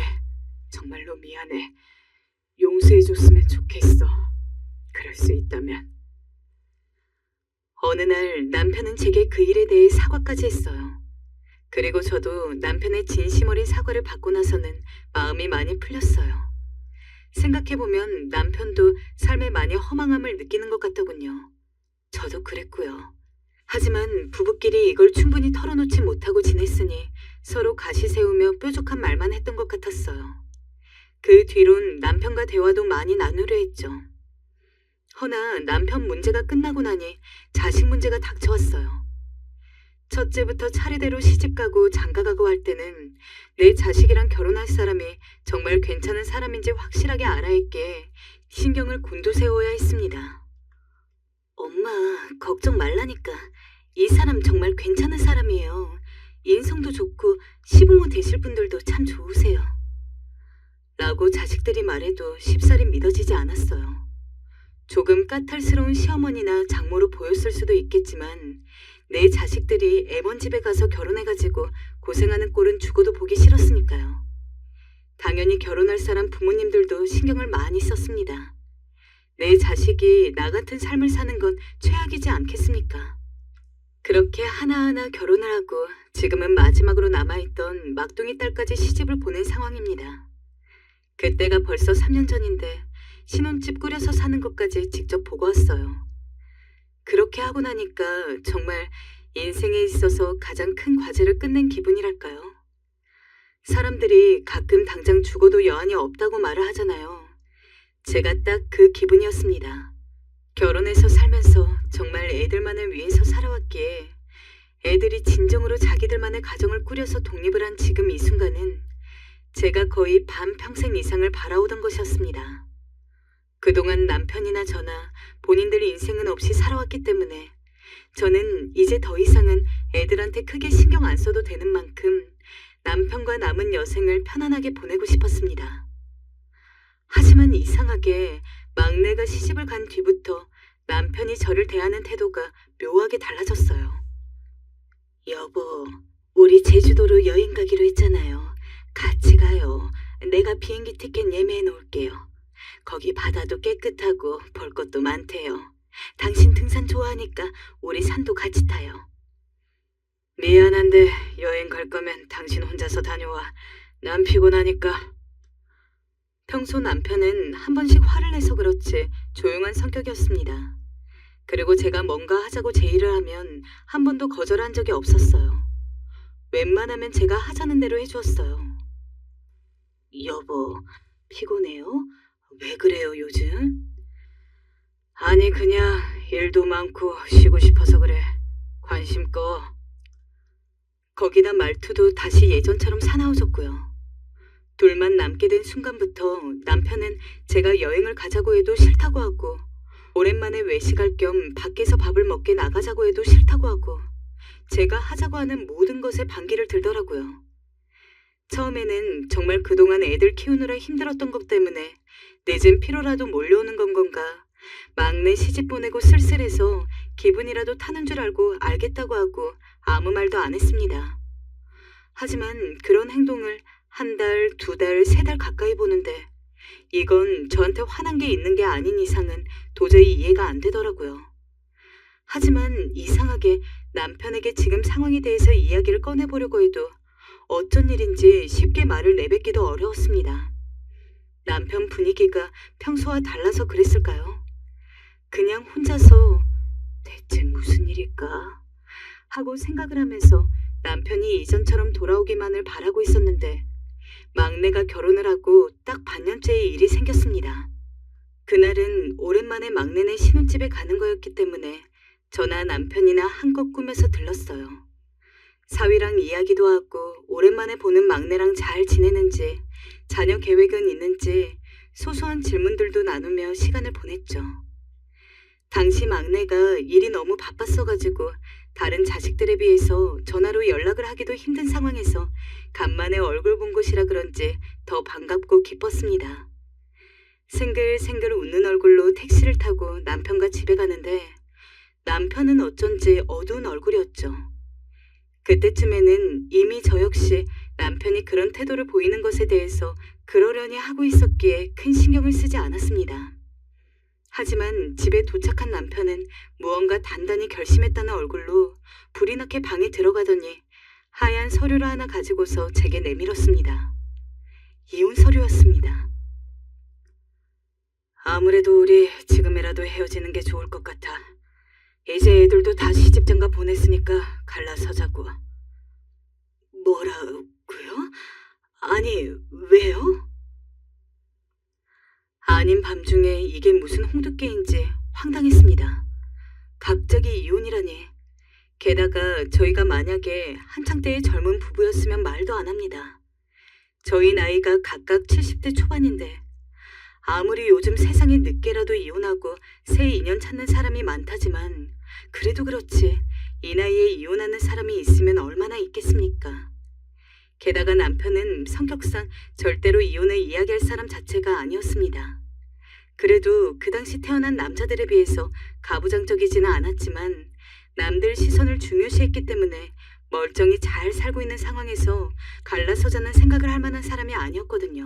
정말로 미안해. 용서해줬으면 좋겠어. 그럴 수 있다면. 어느 날 남편은 제게 그 일에 대해 사과까지 했어요. 그리고 저도 남편의 진심 어린 사과를 받고 나서는 마음이 많이 풀렸어요. 생각해보면 남편도 삶에 많이 허망함을 느끼는 것 같더군요. 저도 그랬고요. 하지만 부부끼리 이걸 충분히 털어놓지 못하고 지냈으니 서로 가시 세우며 뾰족한 말만 했던 것 같았어요. 그 뒤론 남편과 대화도 많이 나누려 했죠. 허나 남편 문제가 끝나고 나니 자식 문제가 닥쳐왔어요. 첫째부터 차례대로 시집가고 장가가고 할 때는 내 자식이랑 결혼할 사람이 정말 괜찮은 사람인지 확실하게 알아야 했기에 신경을 곤두세워야 했습니다. 엄마, 걱정 말라니까. 이 사람 정말 괜찮은 사람이에요. 인성도 좋고 시부모 되실 분들도 참 좋으세요. 라고 자식들이 말해도 쉽사리 믿어지지 않았어요. 조금 까탈스러운 시어머니나 장모로 보였을 수도 있겠지만 내 자식들이 애먼 집에 가서 결혼해가지고 고생하는 꼴은 죽어도 보기 싫었으니까요. 당연히 결혼할 사람 부모님들도 신경을 많이 썼습니다. 내 자식이 나 같은 삶을 사는 건 최악이지 않겠습니까? 그렇게 하나하나 결혼을 하고 지금은 마지막으로 남아있던 막둥이 딸까지 시집을 보낸 상황입니다. 그때가 벌써 3년 전인데 신혼집 꾸려서 사는 것까지 직접 보고 왔어요. 그렇게 그렇게 하고 나니까 정말 인생에 있어서 가장 큰 과제를 끝낸 기분이랄까요. 사람들이 가끔 당장 죽어도 여한이 없다고 말을 하잖아요. 제가 딱 그 기분이었습니다. 결혼해서 살면서 정말 애들만을 위해서 살아왔기에 애들이 진정으로 자기들만의 가정을 꾸려서 독립을 한 지금 이 순간은 제가 거의 반평생 이상을 바라오던 것이었습니다. 그동안 남편이나 저나 본인들 인생은 없이 살아왔기 때문에 저는 이제 더 이상은 애들한테 크게 신경 안 써도 되는 만큼 남편과 남은 여생을 편안하게 보내고 싶었습니다. 하지만 이상하게 막내가 시집을 간 뒤부터 남편이 저를 대하는 태도가 묘하게 달라졌어요. 여보, 우리 제주도로 여행 가기로 했잖아요. 같이 가요. 내가 비행기 티켓 예매해 놓을게요. 거기 바다도 깨끗하고 볼 것도 많대요. 당신 등산 좋아하니까 우리 산도 같이 타요. 미안한데 여행 갈 거면 당신 혼자서 다녀와. 난 피곤하니까. 평소 남편은 한 번씩 화를 내서 그렇지 조용한 성격이었습니다. 그리고 제가 뭔가 하자고 제의를 하면 한 번도 거절한 적이 없었어요. 웬만하면 제가 하자는 대로 해주었어요. 여보, 피곤해요? 왜 그래요, 요즘? 아니, 그냥 일도 많고 쉬고 싶어서 그래. 관심 꺼. 거기다 말투도 다시 예전처럼 사나워졌고요. 둘만 남게 된 순간부터 남편은 제가 여행을 가자고 해도 싫다고 하고 오랜만에 외식할 겸 밖에서 밥을 먹게 나가자고 해도 싫다고 하고 제가 하자고 하는 모든 것에 반기를 들더라고요. 처음에는 정말 그동안 애들 키우느라 힘들었던 것 때문에 늦은 피로라도 몰려오는 건가, 막내 시집 보내고 쓸쓸해서 기분이라도 타는 줄 알고 알겠다고 하고 아무 말도 안 했습니다. 하지만 그런 행동을 한 달, 두 달, 세 달 가까이 보는데 이건 저한테 화난 게 있는 게 아닌 이상은 도저히 이해가 안 되더라고요. 하지만 이상하게 남편에게 지금 상황에 대해서 이야기를 꺼내보려고 해도 어쩐 일인지 쉽게 말을 내뱉기도 어려웠습니다. 남편 분위기가 평소와 달라서 그랬을까요? 그냥 혼자서 대체 무슨 일일까 하고 생각을 하면서 남편이 이전처럼 돌아오기만을 바라고 있었는데 막내가 결혼을 하고 딱 반년째의 일이 생겼습니다. 그날은 오랜만에 막내네 신혼집에 가는 거였기 때문에 저나 남편이나 한껏 꾸며서 들렀어요. 사위랑 이야기도 하고 오랜만에 보는 막내랑 잘 지내는지 자녀 계획은 있는지 소소한 질문들도 나누며 시간을 보냈죠. 당시 막내가 일이 너무 바빴어가지고 다른 자식들에 비해서 전화로 연락을 하기도 힘든 상황에서 간만에 얼굴 본 곳이라 그런지 더 반갑고 기뻤습니다. 생글생글 웃는 얼굴로 택시를 타고 남편과 집에 가는데 남편은 어쩐지 어두운 얼굴이었죠. 그때쯤에는 이미 저 역시 남편이 그런 태도를 보이는 것에 대해서 그러려니 하고 있었기에 큰 신경을 쓰지 않았습니다. 하지만 집에 도착한 남편은 무언가 단단히 결심했다는 얼굴로 불이 나게 방에 들어가더니 하얀 서류를 하나 가지고서 제게 내밀었습니다. 이혼 서류였습니다. 아무래도 우리 지금이라도 헤어지는 게 좋을 것 같아. 이제 애들도 다 시집장가 보냈으니까 갈라서자고. 뭐라고요? 아니, 왜요? 아닌 밤중에 이게 무슨 홍두깨인지 황당했습니다. 갑자기 이혼이라니. 게다가 저희가 만약에 한창 때의 젊은 부부였으면 말도 안 합니다. 저희 나이가 각각 70대 초반인데 아무리 요즘 세상에 늦게라도 이혼하고 새 인연 찾는 사람이 많다지만 그래도 그렇지 이 나이에 이혼하는 사람이 있으면 얼마나 있겠습니까? 게다가 남편은 성격상 절대로 이혼을 이야기할 사람 자체가 아니었습니다. 그래도 그 당시 태어난 남자들에 비해서 가부장적이지는 않았지만 남들 시선을 중요시했기 때문에 멀쩡히 잘 살고 있는 상황에서 갈라서자는 생각을 할 만한 사람이 아니었거든요.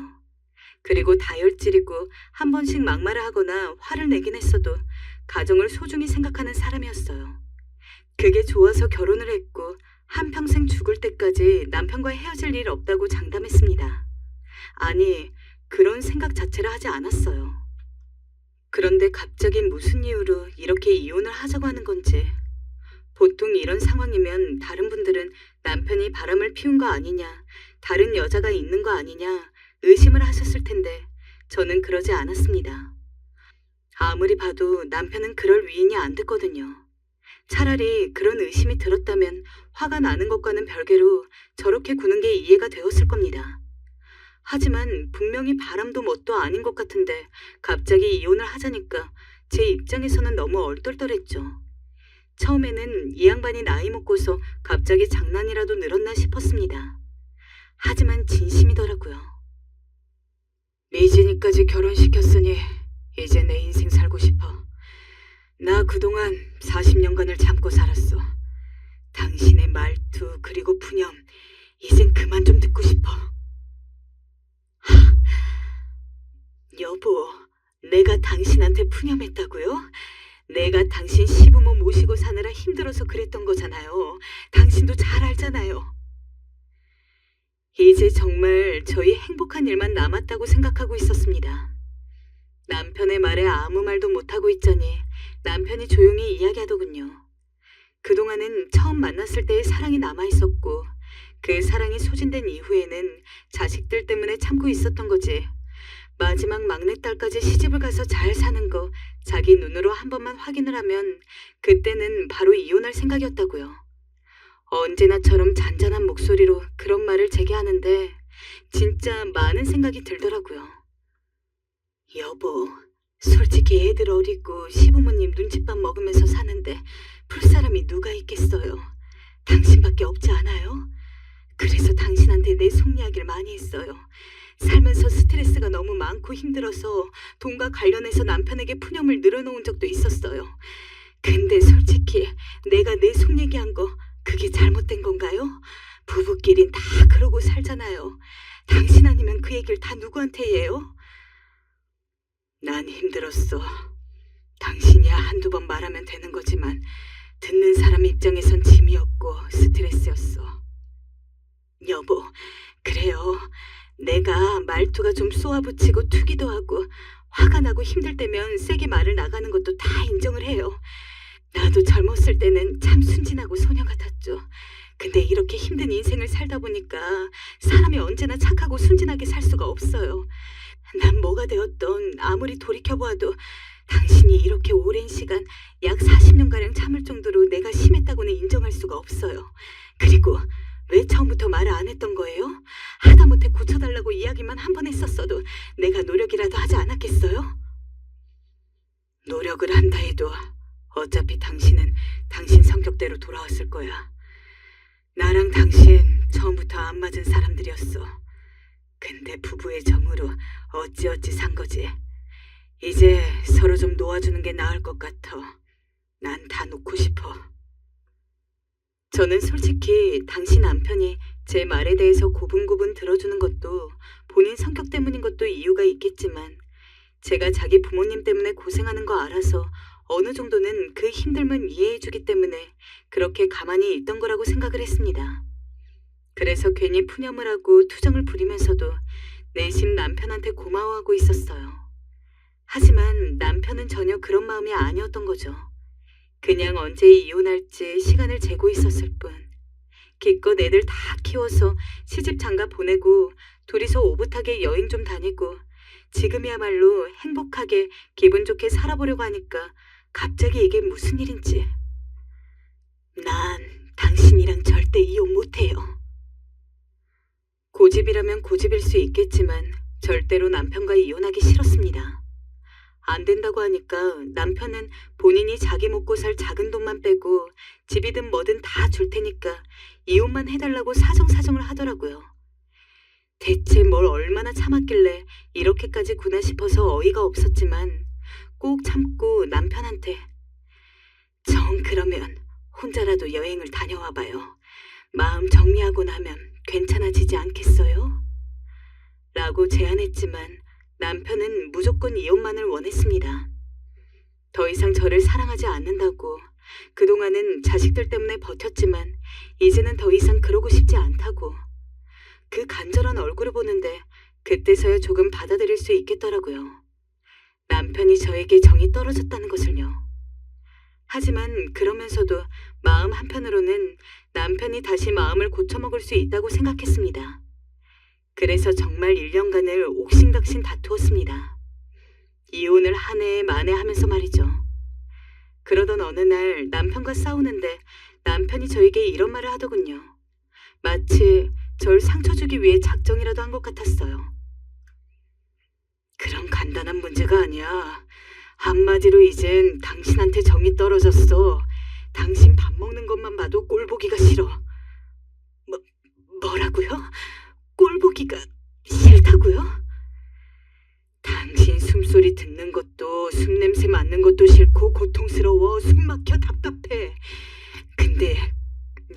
그리고 다혈질이고 한 번씩 막말을 하거나 화를 내긴 했어도 가정을 소중히 생각하는 사람이었어요. 그게 좋아서 결혼을 했고 한평생 죽을 때까지 남편과 헤어질 일 없다고 장담했습니다. 아니, 그런 생각 자체를 하지 않았어요. 그런데 갑자기 무슨 이유로 이렇게 이혼을 하자고 하는 건지. 보통 이런 상황이면 다른 분들은 남편이 바람을 피운 거 아니냐, 다른 여자가 있는 거 아니냐 의심을 하셨을 텐데 저는 그러지 않았습니다. 아무리 봐도 남편은 그럴 위인이 안 됐거든요. 차라리 그런 의심이 들었다면 화가 나는 것과는 별개로 저렇게 구는 게 이해가 되었을 겁니다. 하지만 분명히 바람도 뭣도 아닌 것 같은데 갑자기 이혼을 하자니까 제 입장에서는 너무 얼떨떨했죠. 처음에는 이 양반이 나이 먹고서 갑자기 장난이라도 늘었나 싶었습니다. 하지만 진심이더라고요. 미진이까지 결혼시켰으니 이제 내 인생 살고 싶어. 나 그동안 40년간을 참고 살았어. 당신의 말투 그리고 푸념 이젠 그만 좀 듣고 싶어. 여보, 내가 당신한테 푸념했다고요? 내가 당신 시부모 모시고 사느라 힘들어서 그랬던 거잖아요. 당신도 잘 알잖아요. 이제 정말 저희 행복한 일만 남았다고 생각하고 있었습니다. 남편의 말에 아무 말도 못하고 있자니 남편이 조용히 이야기하더군요. 그동안은 처음 만났을 때의 사랑이 남아있었고 그 사랑이 소진된 이후에는 자식들 때문에 참고 있었던 거지. 마지막 막내딸까지 시집을 가서 잘 사는 거 자기 눈으로 한 번만 확인을 하면 그때는 바로 이혼할 생각이었다고요. 언제나처럼 잔잔한 목소리로 그런 말을 제게 하는데 진짜 많은 생각이 들더라고요. 여보, 솔직히 애들 어리고 시부모님 눈칫밥 먹으면서 사는데 풀 사람이 누가 있겠어요. 당신밖에 없지 않아요? 그래서 당신한테 내 속 이야기를 많이 했어요. 살면서 스트레스가 너무 많고 힘들어서 돈과 관련해서 남편에게 푸념을 늘어놓은 적도 있었어요. 근데 솔직히 내가 내 속 얘기한 거 그게 잘못된 건가요? 부부끼린 다 그러고 살잖아요. 당신 아니면 그 얘기를 다 누구한테 해요? 난 힘들었어. 당신이야 한두 번 말하면 되는 거지만 듣는 사람 입장에선 짐이었고 스트레스였어. 여보, 그래요. 내가 말투가 좀 쏘아붙이고 투기도 하고 화가 나고 힘들 때면 세게 말을 나가는 것도 다 인정을 해요. 나도 젊었을 때는 참 순진하고 소녀 같았죠. 근데 이렇게 힘든 인생을 살다 보니까 사람이 언제나 착하고 순진하게 살 수가 없어요. 난 뭐가 되었던 아무리 돌이켜보아도 당신이 이렇게 오랜 시간 약 40년가량 참을 정도로 내가 심했다고는 인정할 수가 없어요. 그리고 왜 처음부터 말을 안 했던 거예요? 하다못해 고쳐달라고 이야기만 한 번 했었어도 내가 노력이라도 하지 않았겠어요? 노력을 한다 해도 어차피 당신은 당신 성격대로 돌아왔을 거야. 나랑 당신 처음부터 안 맞은 사람들이었어. 근데 부부의 정으로 어찌어찌 산 거지. 이제 서로 좀 놓아주는 게 나을 것 같아. 난 다 놓고 싶어. 저는 솔직히 당신 남편이 제 말에 대해서 고분고분 들어주는 것도 본인 성격 때문인 것도 이유가 있겠지만 제가 자기 부모님 때문에 고생하는 거 알아서 어느 정도는 그 힘듦은 이해해주기 때문에 그렇게 가만히 있던 거라고 생각을 했습니다. 그래서 괜히 푸념을 하고 투정을 부리면서도 내심 남편한테 고마워하고 있었어요. 하지만 남편은 전혀 그런 마음이 아니었던 거죠. 그냥 언제 이혼할지 시간을 재고 있었을 뿐. 기껏 애들 다 키워서 시집 장가 보내고 둘이서 오붓하게 여행 좀 다니고 지금이야말로 행복하게 기분 좋게 살아보려고 하니까 갑자기 이게 무슨 일인지. 난 당신이랑 절대 이혼 못해요. 고집이라면 고집일 수 있겠지만 절대로 남편과 이혼하기 싫었습니다. 안 된다고 하니까 남편은 본인이 자기 먹고 살 작은 돈만 빼고 집이든 뭐든 다 줄 테니까 이혼만 해달라고 사정사정을 하더라고요. 대체 뭘 얼마나 참았길래 이렇게까지 구나 싶어서 어이가 없었지만 꼭 참고 남편한테 정 그러면 혼자라도 여행을 다녀와 봐요. 마음 정리하고 나면 괜찮아지지 않겠어요? 라고 제안했지만 남편은 무조건 이혼만을 원했습니다. 더 이상 저를 사랑하지 않는다고, 그동안은 자식들 때문에 버텼지만 이제는 더 이상 그러고 싶지 않다고. 그 간절한 얼굴을 보는데 그때서야 조금 받아들일 수 있겠더라고요. 남편이 저에게 정이 떨어졌다는 것을요. 하지만 그러면서도 마음 한편으로는 남편이 다시 마음을 고쳐먹을 수 있다고 생각했습니다. 그래서 정말 1년간을 옥신각신 다투었습니다. 이혼을 한 해에 만회하면서 말이죠. 그러던 어느 날 남편과 싸우는데 남편이 저에게 이런 말을 하더군요. 마치 절 상처 주기 위해 작정이라도 한 것 같았어요. 그런 간단한 문제가 아니야. 한마디로 이젠 당신한테 정이 떨어졌어. 당신 밥 먹는 것만 봐도 꼴 보기가 싫어. 뭐라고요? 꼴 보기가 싫다고요? 당신 숨소리 듣는 것도 숨냄새 맡는 것도 싫고 고통스러워. 숨 막혀 답답해. 근데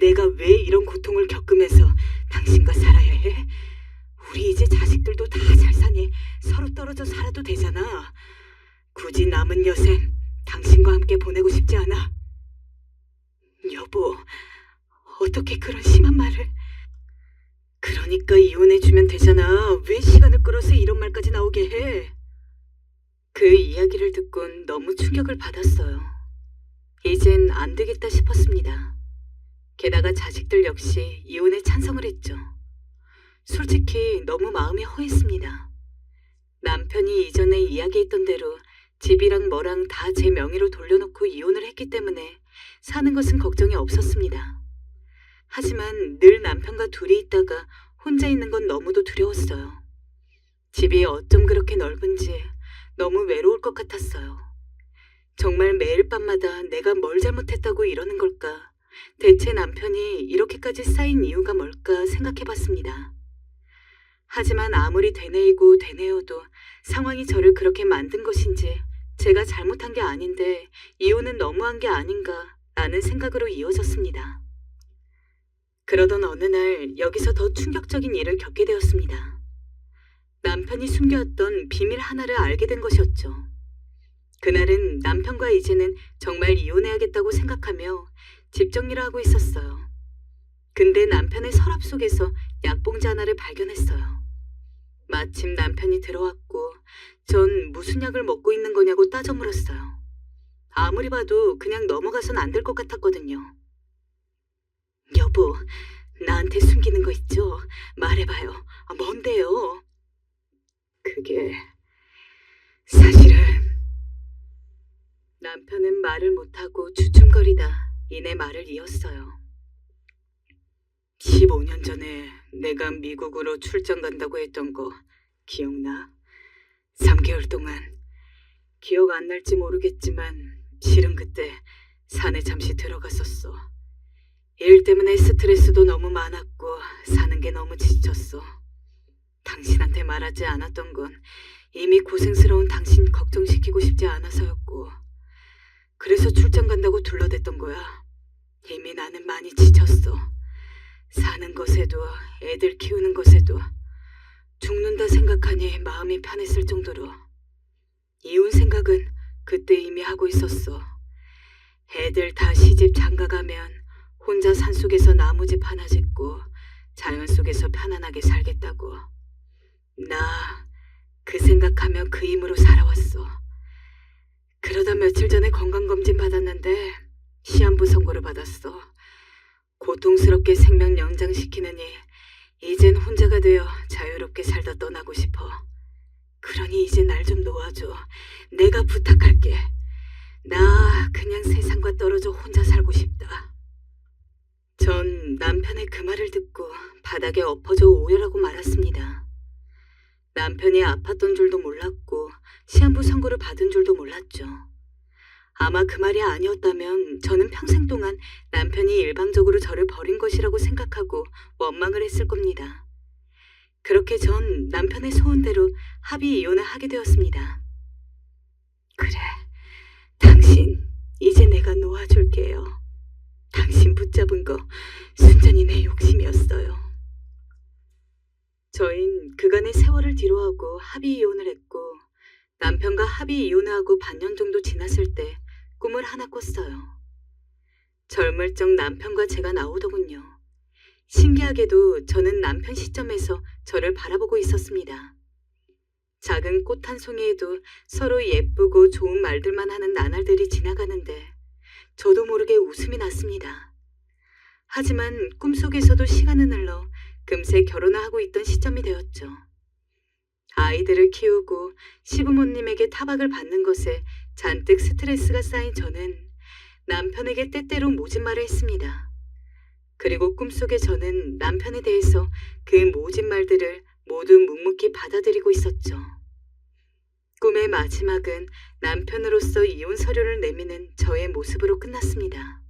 내가 왜 이런 고통을 겪으면서 당신과 살아야 해? 우리 이제 자식들도 다 잘 사니 서로 떨어져 살아도 되잖아. 굳이 남은 여생 당신과 함께 보내고 싶지 않아. 여보, 어떻게 그런 심한 말을... 그러니까 이혼해주면 되잖아. 왜 시간을 끌어서 이런 말까지 나오게 해? 그 이야기를 듣곤 너무 충격을 받았어요. 이젠 안 되겠다 싶었습니다. 게다가 자식들 역시 이혼에 찬성을 했죠. 솔직히 너무 마음이 허했습니다. 남편이 이전에 이야기했던 대로 집이랑 뭐랑 다 제 명의로 돌려놓고 이혼을 했기 때문에 사는 것은 걱정이 없었습니다. 하지만 늘 남편과 둘이 있다가 혼자 있는 건 너무도 두려웠어요. 집이 어쩜 그렇게 넓은지 너무 외로울 것 같았어요. 정말 매일 밤마다 내가 뭘 잘못했다고 이러는 걸까? 대체 남편이 이렇게까지 쌓인 이유가 뭘까 생각해봤습니다. 하지만 아무리 되뇌이고 되뇌어도 상황이 저를 그렇게 만든 것인지 제가 잘못한 게 아닌데 이혼은 너무한 게 아닌가 라는 생각으로 이어졌습니다. 그러던 어느 날 여기서 더 충격적인 일을 겪게 되었습니다. 남편이 숨겨왔던 비밀 하나를 알게 된 것이었죠. 그날은 남편과 이제는 정말 이혼해야겠다고 생각하며 집 정리를 하고 있었어요. 근데 남편의 서랍 속에서 약봉지 하나를 발견했어요. 마침 남편이 들어왔고 전 무슨 약을 먹고 있는 거냐고 따져 물었어요. 아무리 봐도 그냥 넘어가선 안 될 것 같았거든요. 여보, 나한테 숨기는 거 있죠? 말해봐요. 뭔데요? 그게 사실은... 남편은 말을 못하고 주춤거리다 이내 말을 이었어요. 15년 전에 내가 미국으로 출장 간다고 했던 거 기억나? 3개월 동안 기억 안 날지 모르겠지만 실은 그때 산에 잠시 들어갔었어. 일 때문에 스트레스도 너무 많았고 사는 게 너무 지쳤어. 당신한테 말하지 않았던 건 이미 고생스러운 당신 걱정시키고 싶지 않아서였고 그래서 출장 간다고 둘러댔던 거야. 이미 나는 많이 지쳤어. 사는 것에도 애들 키우는 것에도 죽는다 생각하니 마음이 편했을 정도로. 이혼 생각은 그때 이미 하고 있었어. 애들 다 시집 장가가면 혼자 산속에서 나무집 하나 짓고 자연 속에서 편안하게 살겠다고. 나 그 생각하며 그 힘으로 살아왔어. 그러다 며칠 전에 건강검진 받았는데 시한부 선고를 받았어. 고통스럽게 생명 연장시키느니 이젠 혼자가 되어 자유롭게 살다 떠나고 싶어. 그러니 이제 날 좀 놓아줘. 내가 부탁할게. 나 그냥 세상과 떨어져 혼자 살고 싶다. 전 남편의 그 말을 듣고 바닥에 엎어져 오열하고 말았습니다. 남편이 아팠던 줄도 몰랐고 시한부 선고를 받은 줄도 몰랐죠. 아마 그 말이 아니었다면 저는 평생 동안 남편이 일방적으로 저를 버린 것이라고 생각하고 원망을 했을 겁니다. 그렇게 전 남편의 소원대로 합의 이혼을 하게 되었습니다. 그래, 당신 이제 내가 놓아줄게요. 당신 붙잡은 거 순전히 내 욕심이었어요. 저흰 그간의 세월을 뒤로하고 합의 이혼을 했고 남편과 합의 이혼을 하고 반년 정도 지났을 때 꿈을 하나 꿨어요. 젊을 적 남편과 제가 나오더군요. 신기하게도 저는 남편 시점에서 저를 바라보고 있었습니다. 작은 꽃 한 송이에도 서로 예쁘고 좋은 말들만 하는 나날들이 지나가는데 저도 모르게 웃음이 났습니다. 하지만 꿈속에서도 시간은 흘러 금세 결혼을 하고 있던 시점이 되었죠. 아이들을 키우고 시부모님에게 타박을 받는 것에 잔뜩 스트레스가 쌓인 저는 남편에게 때때로 모진 말을 했습니다. 그리고 꿈속에 저는 남편에 대해서 그 모진 말들을 모두 묵묵히 받아들이고 있었죠. 꿈의 마지막은 남편으로서 이혼 서류를 내미는 저의 모습으로 끝났습니다.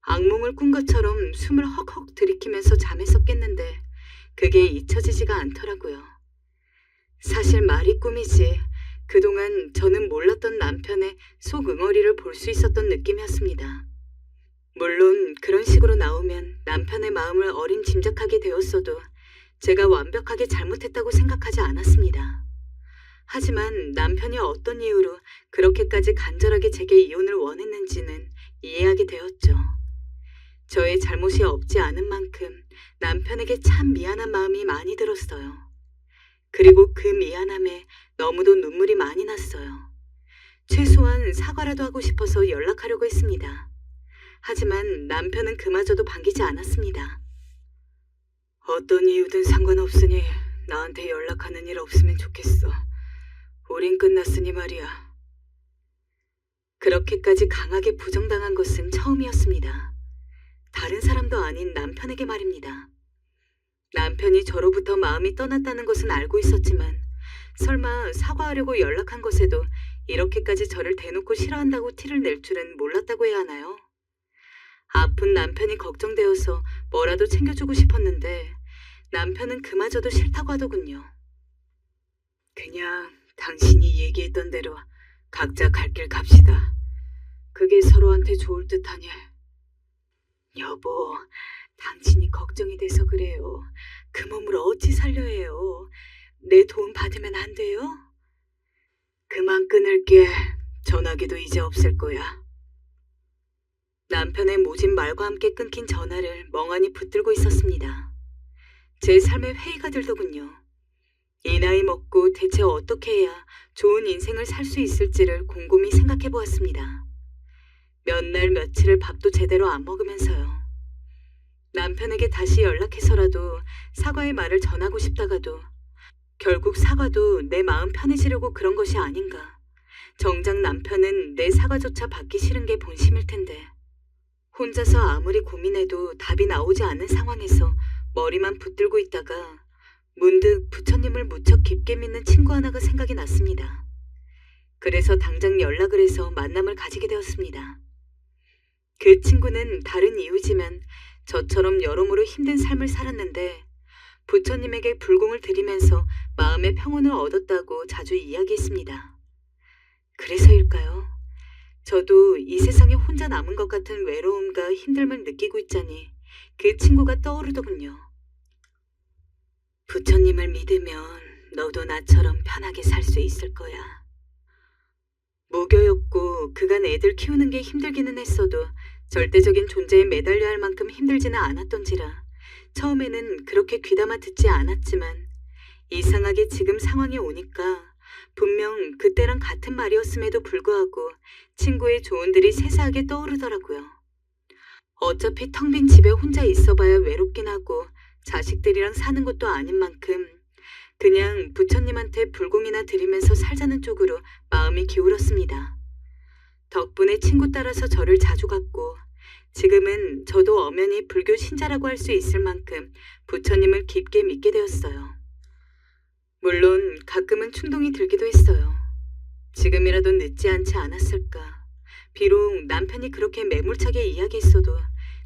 악몽을 꾼 것처럼 숨을 헉헉 들이키면서 잠에서 깼는데 그게 잊혀지지가 않더라고요. 사실 말이 꿈이지 그동안 저는 몰랐던 남편의 속응어리를 볼 수 있었던 느낌이었습니다. 물론 그런 식으로 나오면 남편의 마음을 어림짐작하게 되었어도 제가 완벽하게 잘못했다고 생각하지 않았습니다. 하지만 남편이 어떤 이유로 그렇게까지 간절하게 제게 이혼을 원했는지는 이해하게 되었죠. 저의 잘못이 없지 않은 만큼 남편에게 참 미안한 마음이 많이 들었어요. 그리고 그 미안함에 너무도 눈물이 많이 났어요. 최소한 사과라도 하고 싶어서 연락하려고 했습니다. 하지만 남편은 그마저도 반기지 않았습니다. 어떤 이유든 상관없으니 나한테 연락하는 일 없으면 좋겠어. 우린 끝났으니 말이야. 그렇게까지 강하게 부정당한 것은 처음이었습니다. 다른 사람도 아닌 남편에게 말입니다. 남편이 저로부터 마음이 떠났다는 것은 알고 있었지만 설마 사과하려고 연락한 것에도 이렇게까지 저를 대놓고 싫어한다고 티를 낼 줄은 몰랐다고 해야 하나요? 아픈 남편이 걱정되어서 뭐라도 챙겨주고 싶었는데 남편은 그마저도 싫다고 하더군요. 그냥 당신이 얘기했던 대로 각자 갈 길 갑시다. 그게 서로한테 좋을 듯하니. 여보, 당신이 걱정이 돼서 그래요. 그 몸을 어찌 살려 해요. 내 도움 받으면 안 돼요? 그만 끊을게. 전화기도 이제 없을 거야. 남편의 모진 말과 함께 끊긴 전화를 멍하니 붙들고 있었습니다. 제 삶에 회의가 들더군요. 이 나이 먹고 대체 어떻게 해야 좋은 인생을 살 수 있을지를 곰곰이 생각해 보았습니다. 몇 날 며칠을 밥도 제대로 안 먹으면서요. 남편에게 다시 연락해서라도 사과의 말을 전하고 싶다가도 결국 사과도 내 마음 편해지려고 그런 것이 아닌가. 정작 남편은 내 사과조차 받기 싫은 게 본심일 텐데 혼자서 아무리 고민해도 답이 나오지 않는 상황에서 머리만 붙들고 있다가 문득 부처님을 무척 깊게 믿는 친구 하나가 생각이 났습니다. 그래서 당장 연락을 해서 만남을 가지게 되었습니다. 그 친구는 다른 이유지만 저처럼 여러모로 힘든 삶을 살았는데 부처님에게 불공을 드리면서 마음의 평온을 얻었다고 자주 이야기했습니다. 그래서일까요? 저도 이 세상에 혼자 남은 것 같은 외로움과 힘듦을 느끼고 있자니 그 친구가 떠오르더군요. 부처님을 믿으면 너도 나처럼 편하게 살 수 있을 거야. 무교였고 그간 애들 키우는 게 힘들기는 했어도 절대적인 존재에 매달려야 할 만큼 힘들지는 않았던지라 처음에는 그렇게 귀담아 듣지 않았지만 이상하게 지금 상황이 오니까 분명 그때랑 같은 말이었음에도 불구하고 친구의 조언들이 세세하게 떠오르더라고요. 어차피 텅 빈 집에 혼자 있어봐야 외롭긴 하고 자식들이랑 사는 것도 아닌 만큼 그냥 부처님한테 불공이나 드리면서 살자는 쪽으로 마음이 기울었습니다. 덕분에 친구 따라서 절을 자주 갔고 지금은 저도 엄연히 불교 신자라고 할 수 있을 만큼 부처님을 깊게 믿게 되었어요. 물론 가끔은 충동이 들기도 했어요. 지금이라도 늦지 않지 않았을까. 비록 남편이 그렇게 매몰차게 이야기했어도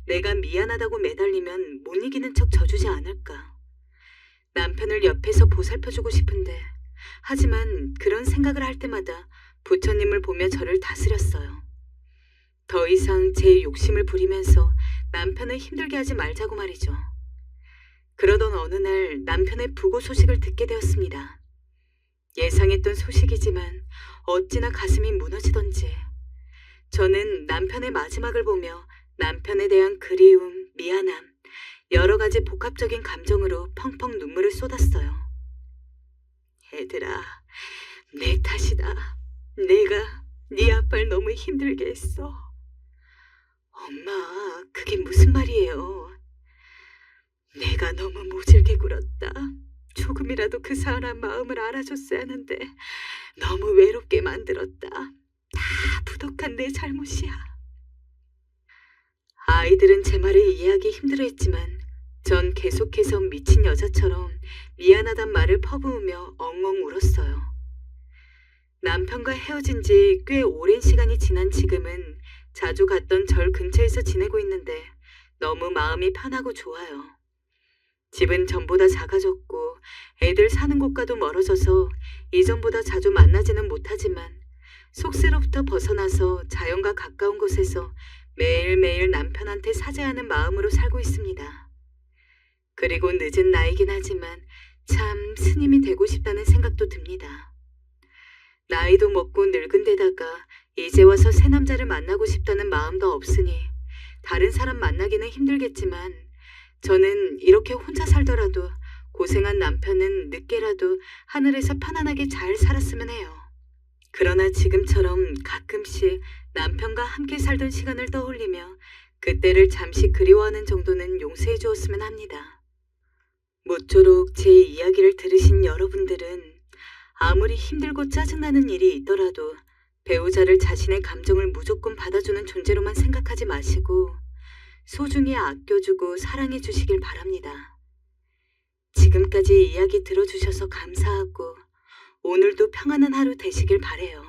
내가 미안하다고 매달리면 못 이기는 척 져주지 않을까. 남편을 옆에서 보살펴주고 싶은데 하지만 그런 생각을 할 때마다 부처님을 보며 저를 다스렸어요. 더 이상 제 욕심을 부리면서 남편을 힘들게 하지 말자고 말이죠. 그러던 어느 날 남편의 부고 소식을 듣게 되었습니다. 예상했던 소식이지만 어찌나 가슴이 무너지던지 저는 남편의 마지막을 보며 남편에 대한 그리움, 미안함, 여러 가지 복합적인 감정으로 펑펑 눈물을 쏟았어요. 얘들아, 내 탓이다. 내가 네 아빠를 너무 힘들게 했어. 엄마, 그게 무슨 말이에요? 내가 너무 모질게 굴었다. 조금이라도 그 사람 마음을 알아줬어야 하는데 너무 외롭게 만들었다. 다 부족한 내 잘못이야. 아이들은 제 말을 이해하기 힘들어했지만 전 계속해서 미친 여자처럼 미안하단 말을 퍼부으며 엉엉 울었어요. 남편과 헤어진 지 꽤 오랜 시간이 지난 지금은 자주 갔던 절 근처에서 지내고 있는데 너무 마음이 편하고 좋아요. 집은 전보다 작아졌고 애들 사는 곳과도 멀어져서 이전보다 자주 만나지는 못하지만 속세로부터 벗어나서 자연과 가까운 곳에서 매일매일 남편한테 사죄하는 마음으로 살고 있습니다. 그리고 늦은 나이긴 하지만 참 스님이 되고 싶다는 생각도 듭니다. 나이도 먹고 늙은 데다가 이제 와서 새 남자를 만나고 싶다는 마음도 없으니 다른 사람 만나기는 힘들겠지만 저는 이렇게 혼자 살더라도 고생한 남편은 늦게라도 하늘에서 편안하게 잘 살았으면 해요. 그러나 지금처럼 가끔씩 남편과 함께 살던 시간을 떠올리며 그때를 잠시 그리워하는 정도는 용서해 주었으면 합니다. 모쪼록 제 이야기를 들으신 여러분들은 아무리 힘들고 짜증나는 일이 있더라도 배우자를 자신의 감정을 무조건 받아주는 존재로만 생각하지 마시고 소중히 아껴주고 사랑해 주시길 바랍니다. 지금까지 이야기 들어주셔서 감사하고 오늘도 평안한 하루 되시길 바래요.